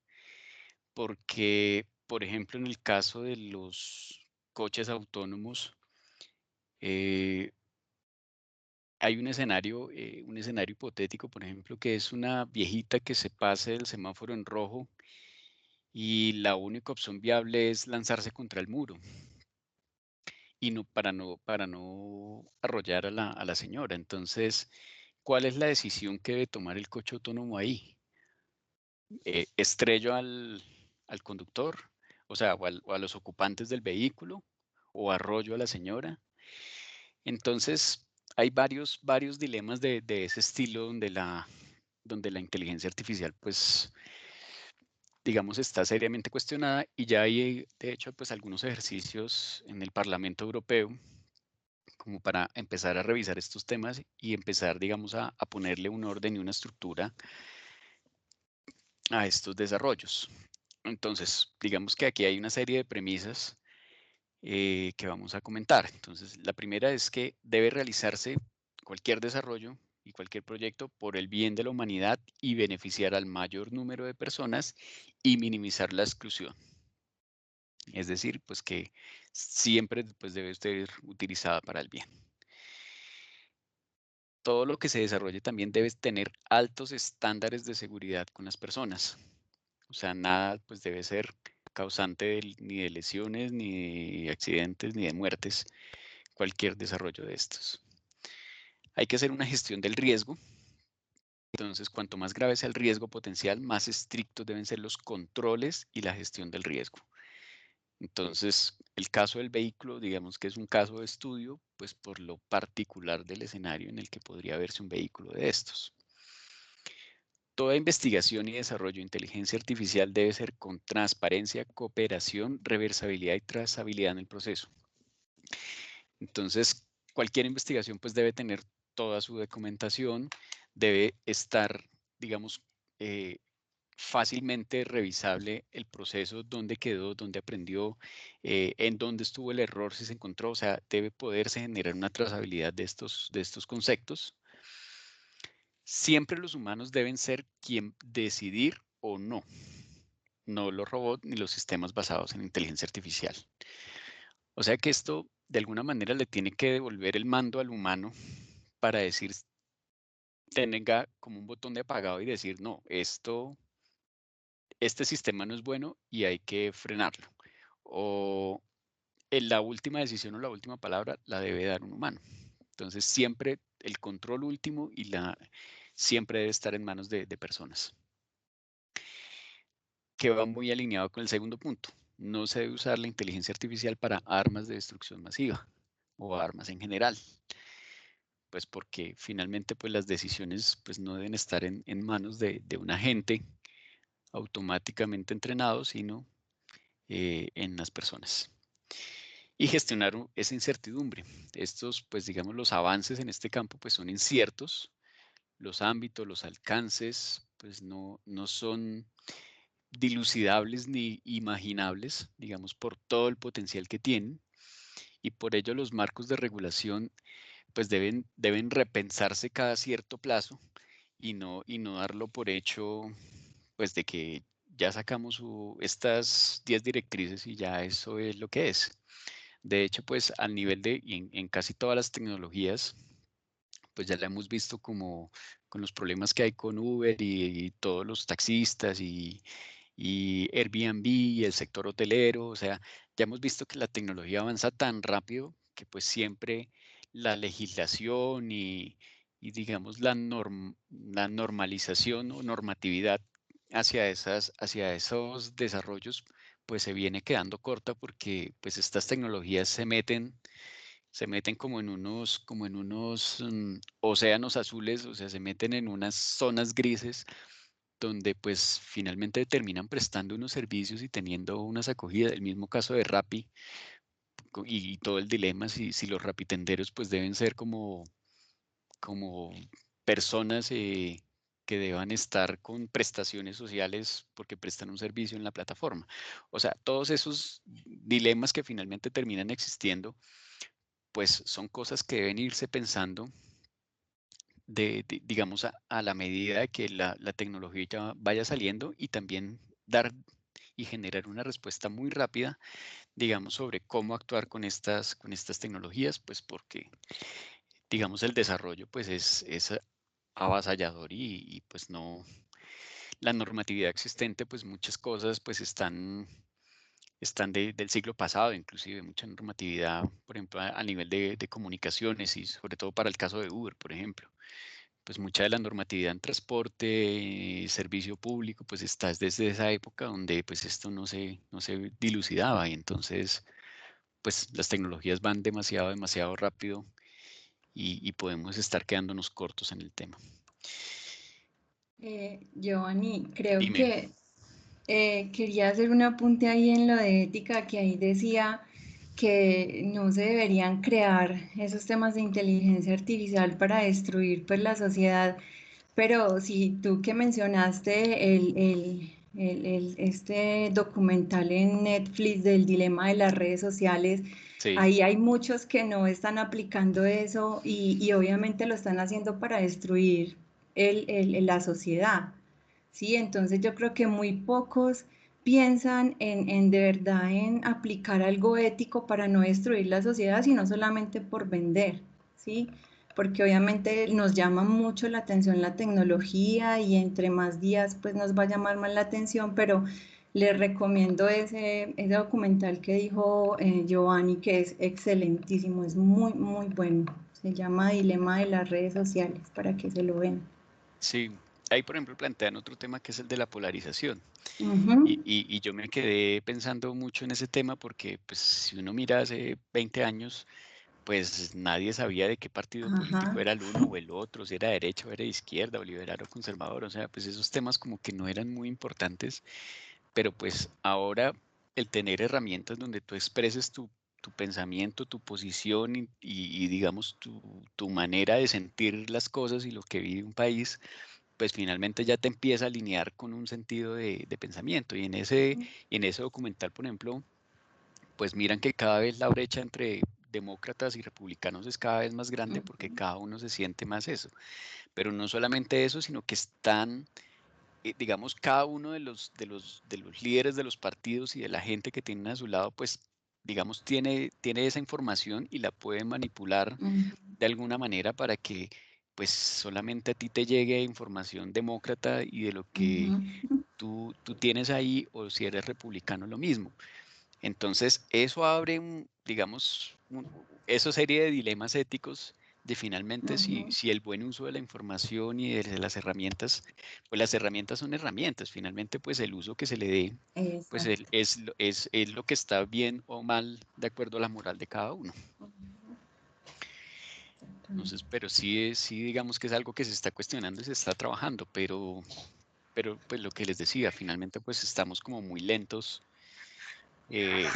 porque, por ejemplo, en el caso de los coches autónomos, hay un escenario hipotético, por ejemplo, que es una viejita que se pase el semáforo en rojo y la única opción viable es lanzarse contra el muro y para no arrollar a la señora. Entonces, ¿cuál es la decisión que debe tomar el coche autónomo ahí? ¿Estrello al conductor? O sea, o a los ocupantes del vehículo, o arrollo a la señora. Entonces, hay varios dilemas de ese estilo donde la inteligencia artificial, pues, digamos, está seriamente cuestionada, y ya hay, de hecho, pues algunos ejercicios en el Parlamento Europeo como para empezar a revisar estos temas y empezar, digamos, a ponerle un orden y una estructura a estos desarrollos. Entonces, digamos que aquí hay una serie de premisas que vamos a comentar. Entonces, la primera es que debe realizarse cualquier desarrollo y cualquier proyecto por el bien de la humanidad y beneficiar al mayor número de personas y minimizar la exclusión. Es decir, pues que siempre pues, debe ser utilizada para el bien. Todo lo que se desarrolle también debe tener altos estándares de seguridad con las personas. O sea, nada pues debe ser causante ni de lesiones, ni de accidentes, ni de muertes, cualquier desarrollo de estos. Hay que hacer una gestión del riesgo. Entonces, cuanto más grave sea el riesgo potencial, más estrictos deben ser los controles y la gestión del riesgo. Entonces, el caso del vehículo, digamos que es un caso de estudio, pues por lo particular del escenario en el que podría verse un vehículo de estos. Toda investigación y desarrollo de inteligencia artificial debe ser con transparencia, cooperación, reversibilidad y trazabilidad en el proceso. Entonces, cualquier investigación pues debe tener toda su documentación, debe estar, digamos, fácilmente revisable el proceso, dónde quedó, dónde aprendió, en dónde estuvo el error, si se encontró. O sea, debe poderse generar una trazabilidad de estos conceptos. Siempre los humanos deben ser quien decidir o no los robots ni los sistemas basados en inteligencia artificial. O sea que esto de alguna manera le tiene que devolver el mando al humano para decir, tenga como un botón de apagado y decir, no, este sistema no es bueno y hay que frenarlo. O la última decisión o la última palabra la debe dar un humano. Entonces siempre el control último siempre debe estar en manos de personas. Que va muy alineado con el segundo punto. No se debe usar la inteligencia artificial para armas de destrucción masiva o armas en general. Pues porque finalmente pues las decisiones pues no deben estar en manos de un agente automáticamente entrenado, sino en las personas. Y gestionar esa incertidumbre. Estos, pues digamos, los avances en este campo pues son inciertos. Los ámbitos, los alcances, pues no son dilucidables ni imaginables, digamos, por todo el potencial que tienen. Y por ello los marcos de regulación pues deben repensarse cada cierto plazo y no darlo por hecho pues de que ya sacamos estas 10 directrices y ya eso es lo que es. De hecho, pues al nivel en casi todas las tecnologías, pues ya la hemos visto como con los problemas que hay con Uber y todos los taxistas y Airbnb y el sector hotelero. O sea, ya hemos visto que la tecnología avanza tan rápido que pues siempre la legislación y digamos la normalización o normatividad hacia esos desarrollos pues se viene quedando corta, porque pues estas tecnologías se meten como en unos océanos azules. O sea, se meten en unas zonas grises donde pues finalmente terminan prestando unos servicios y teniendo unas acogidas. El mismo caso de Rappi y todo el dilema si los rapitenderos pues deben ser como personas que deban estar con prestaciones sociales porque prestan un servicio en la plataforma. O sea, todos esos dilemas que finalmente terminan existiendo, pues son cosas que deben irse pensando digamos, a la medida de que la tecnología ya vaya saliendo y también dar y generar una respuesta muy rápida, digamos, sobre cómo actuar con estas tecnologías, pues porque, digamos, el desarrollo pues es avasallador y pues no, la normatividad existente, pues muchas cosas pues están del siglo pasado, inclusive mucha normatividad, por ejemplo, a nivel de comunicaciones y sobre todo para el caso de Uber, por ejemplo. Pues mucha de la normatividad en transporte, servicio público, pues está desde esa época donde pues esto no se dilucidaba y entonces pues las tecnologías van demasiado rápido y podemos estar quedándonos cortos en el tema. Giovanni, creo Dime. que quería hacer un apunte ahí en lo de ética, que ahí decía que no se deberían crear esos temas de inteligencia artificial para destruir pues la sociedad, pero si tú que mencionaste este documental en Netflix del dilema de las redes sociales, Sí, ahí hay muchos que no están aplicando eso y obviamente lo están haciendo para destruir la sociedad. Sí, entonces yo creo que muy pocos piensan en de verdad en aplicar algo ético para no destruir la sociedad, sino solamente por vender, ¿sí? Porque obviamente nos llama mucho la atención la tecnología y entre más días pues nos va a llamar más la atención, pero les recomiendo ese documental que dijo Giovanni, que es excelentísimo, es muy bueno. Se llama Dilema de las redes sociales, para que se lo vean. sí. Ahí, por ejemplo, plantean otro tema que es el de la polarización. Ujú. Y yo me quedé pensando mucho en ese tema porque, pues, si uno mira hace 20 años, pues nadie sabía de qué partido político Ajá. era el uno o el otro, si era derecha o era de izquierda, o liberal o conservador. O sea, pues esos temas como que no eran muy importantes, pero pues ahora el tener herramientas donde tú expreses tu pensamiento, tu posición y digamos tu manera de sentir las cosas y lo que vive un país, pues finalmente ya te empieza a alinear con un sentido de pensamiento. Y en ese documental, por ejemplo, pues miran que cada vez la brecha entre demócratas y republicanos es cada vez más grande porque Ujú. cada uno se siente más eso. Pero no solamente eso, sino que están, digamos, cada uno de los líderes de los partidos y de la gente que tienen a su lado, pues, digamos, tiene esa información y la puede manipular Ujú. de alguna manera para que pues solamente a ti te llegue información demócrata y de lo que Ujú. tú tienes ahí, o si eres republicano lo mismo. Entonces, eso abre, digamos, esa serie de dilemas éticos de finalmente si, Ujú. si el buen uso de la información y de las herramientas, pues las herramientas son herramientas, finalmente pues el uso que se le dé, pues Exacto. es lo que está bien o mal de acuerdo a la moral de cada uno. Entonces, pero sí digamos que es algo que se está cuestionando y se está trabajando, pero pues lo que les decía, finalmente pues estamos como muy lentos, eh,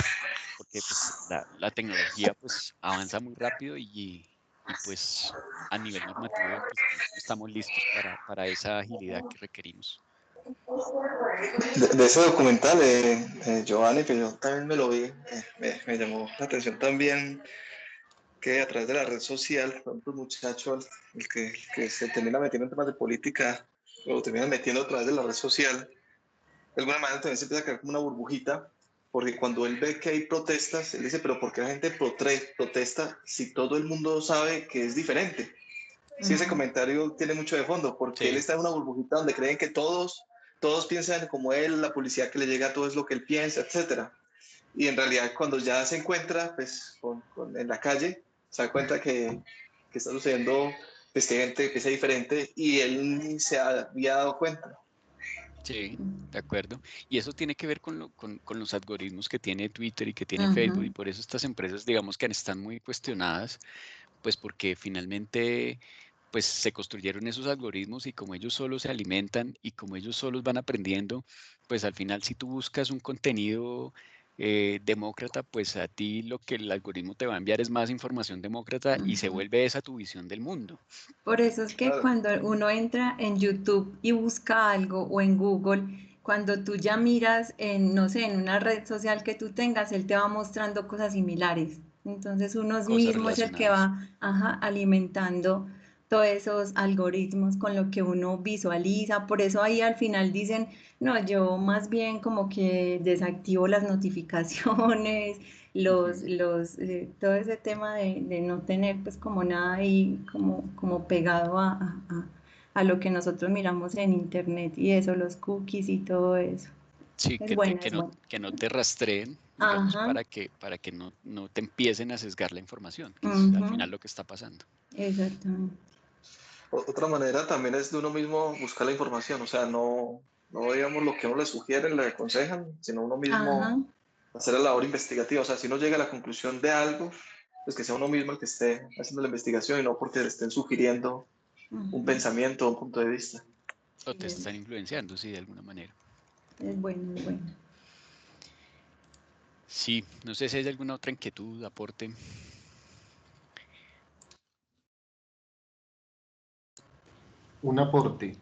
porque pues la tecnología pues avanza muy rápido y pues a nivel normativo pues no estamos listos para esa agilidad que requerimos. De ese documental, Giovanni, que yo también me lo vi, me llamó la atención también que a través de la red social, por ejemplo, el muchacho, el que se termina metiendo en temas de política, o termina metiendo a través de la red social, de alguna manera también se empieza a crear como una burbujita, porque cuando él ve que hay protestas, él dice, pero ¿por qué la gente protesta si todo el mundo sabe que es diferente? Sí, ese Ujú. comentario tiene mucho de fondo, porque él Sí, está en una burbujita donde creen que todos piensan como él, la publicidad que le llega a todo es lo que él piensa, etcétera. Y en realidad cuando ya se encuentra pues, en la calle, se da cuenta que está sucediendo pues, que gente que sea diferente y él ni se había dado cuenta. sí, de acuerdo. Y eso tiene que ver con los algoritmos que tiene Twitter y que tiene Facebook, y Ujú. por eso estas empresas, digamos que están muy cuestionadas, pues porque finalmente pues se construyeron esos algoritmos y como ellos solos se alimentan y como ellos solos van aprendiendo, pues al final si tú buscas un contenido demócrata, pues a ti lo que el algoritmo te va a enviar es más información demócrata y se vuelve esa tu visión del mundo. Por eso es que Claro. cuando uno entra en YouTube y busca algo o en Google, cuando tú ya miras en, no sé, en una red social que tú tengas, él te va mostrando cosas similares. Entonces uno Cosas mismo es el que relacionadas. va, alimentando todos esos algoritmos con lo que uno visualiza. Por eso ahí al final dicen, no, yo más bien como que desactivo las notificaciones, todo ese tema de no tener pues como nada ahí como pegado a lo que nosotros miramos en internet y eso, los cookies y todo eso. Sí, Es bueno, es bueno. que no te rastreen, digamos, Ajá, para que no te empiecen a sesgar la información, que es al ujú, final lo que está pasando. exactamente. Otra manera también es de uno mismo buscar la información, o sea, no digamos lo que uno le sugieren, le aconsejan, sino uno Ajá, mismo hacer la labor investigativa. O sea, si uno llega a la conclusión de algo, pues que sea uno mismo el que esté haciendo la investigación y no porque le estén sugiriendo un ujú, pensamiento, un punto de vista. O te sí, están influenciando, sí, de alguna manera. es bueno, es bueno. Sí, no sé si hay alguna otra inquietud, aporte. Un aporte.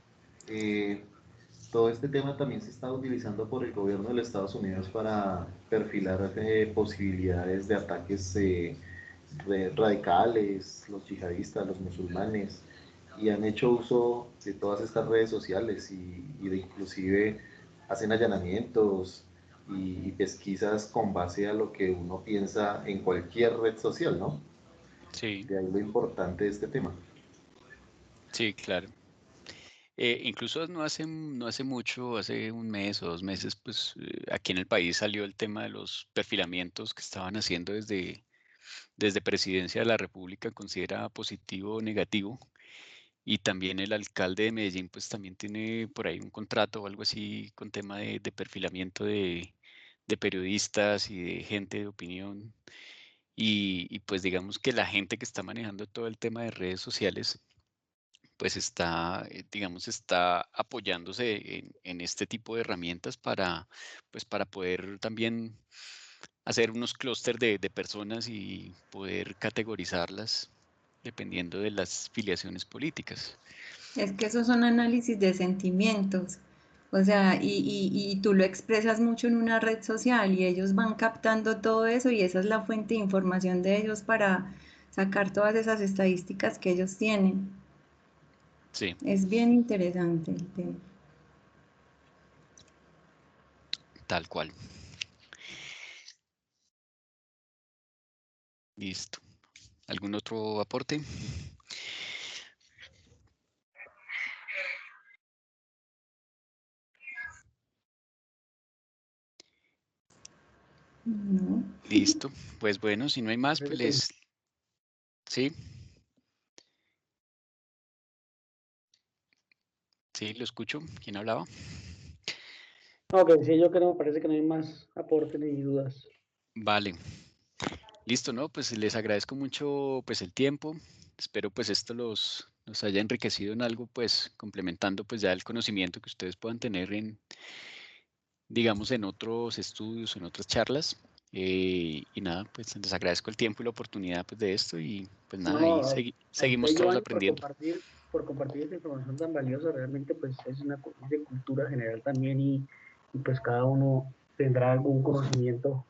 Todo este tema también se está utilizando por el gobierno de los Estados Unidos para perfilar posibilidades de ataques radicales, los yihadistas, los musulmanes, y han hecho uso de todas estas redes sociales y de inclusive hacen allanamientos y pesquisas con base a lo que uno piensa en cualquier red social, ¿no? Sí, De ahí lo importante de este tema. sí, claro. Incluso no hace mucho, hace un mes o 2 meses, pues aquí en el país salió el tema de los perfilamientos que estaban haciendo desde Presidencia de la República, considera positivo o negativo. Y también el alcalde de Medellín, pues también tiene por ahí un contrato o algo así con tema de perfilamiento de periodistas y de gente de opinión. Y pues digamos que la gente que está manejando todo el tema de redes sociales, pues está, digamos, está apoyándose en este tipo de herramientas pues para poder también hacer unos clústeres de personas y poder categorizarlas dependiendo de las filiaciones políticas. Es que esos son análisis de sentimientos. O sea, y tú lo expresas mucho en una red social y ellos van captando todo eso y esa es la fuente de información de ellos para sacar todas esas estadísticas que ellos tienen. Sí, Es bien interesante el tema. tal cual. Listo. ¿Algún otro aporte? No. Listo. Pues bueno, si no hay más, pues Parece que les... Sí, sí, lo escucho. ¿Quién hablaba? no, que decía yo que no, parece que no hay más aportes ni dudas. Vale. Listo, ¿no? Pues les agradezco mucho pues el tiempo. Espero pues esto los haya enriquecido en algo, pues complementando pues ya el conocimiento que ustedes puedan tener en, digamos, en otros estudios, en otras charlas. Y nada, pues les agradezco el tiempo y la oportunidad pues de esto y pues nada, ahí No, a usted, seguimos todos Giovanni, aprendiendo. por compartir esta información tan valiosa. Realmente, pues, es una cuestión de cultura general también y pues cada uno tendrá algún conocimiento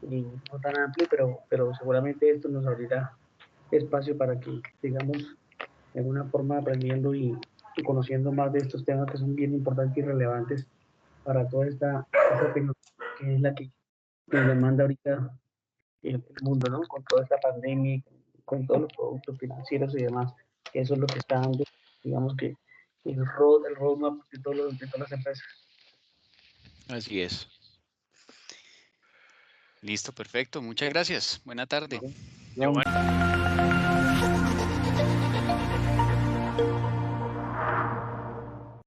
no tan amplio, pero seguramente esto nos abrirá espacio para que sigamos de alguna forma aprendiendo y conociendo más de estos temas que son bien importantes y relevantes para toda esta tecnología que es la que nos demanda ahorita el mundo, ¿no? Con toda esta pandemia, con todos los productos financieros y demás, que eso es lo que está dando, digamos que el roadmap de de todas las empresas. Así es. Listo, perfecto. Muchas gracias. Buena tarde. ¿Vale? Giovanni,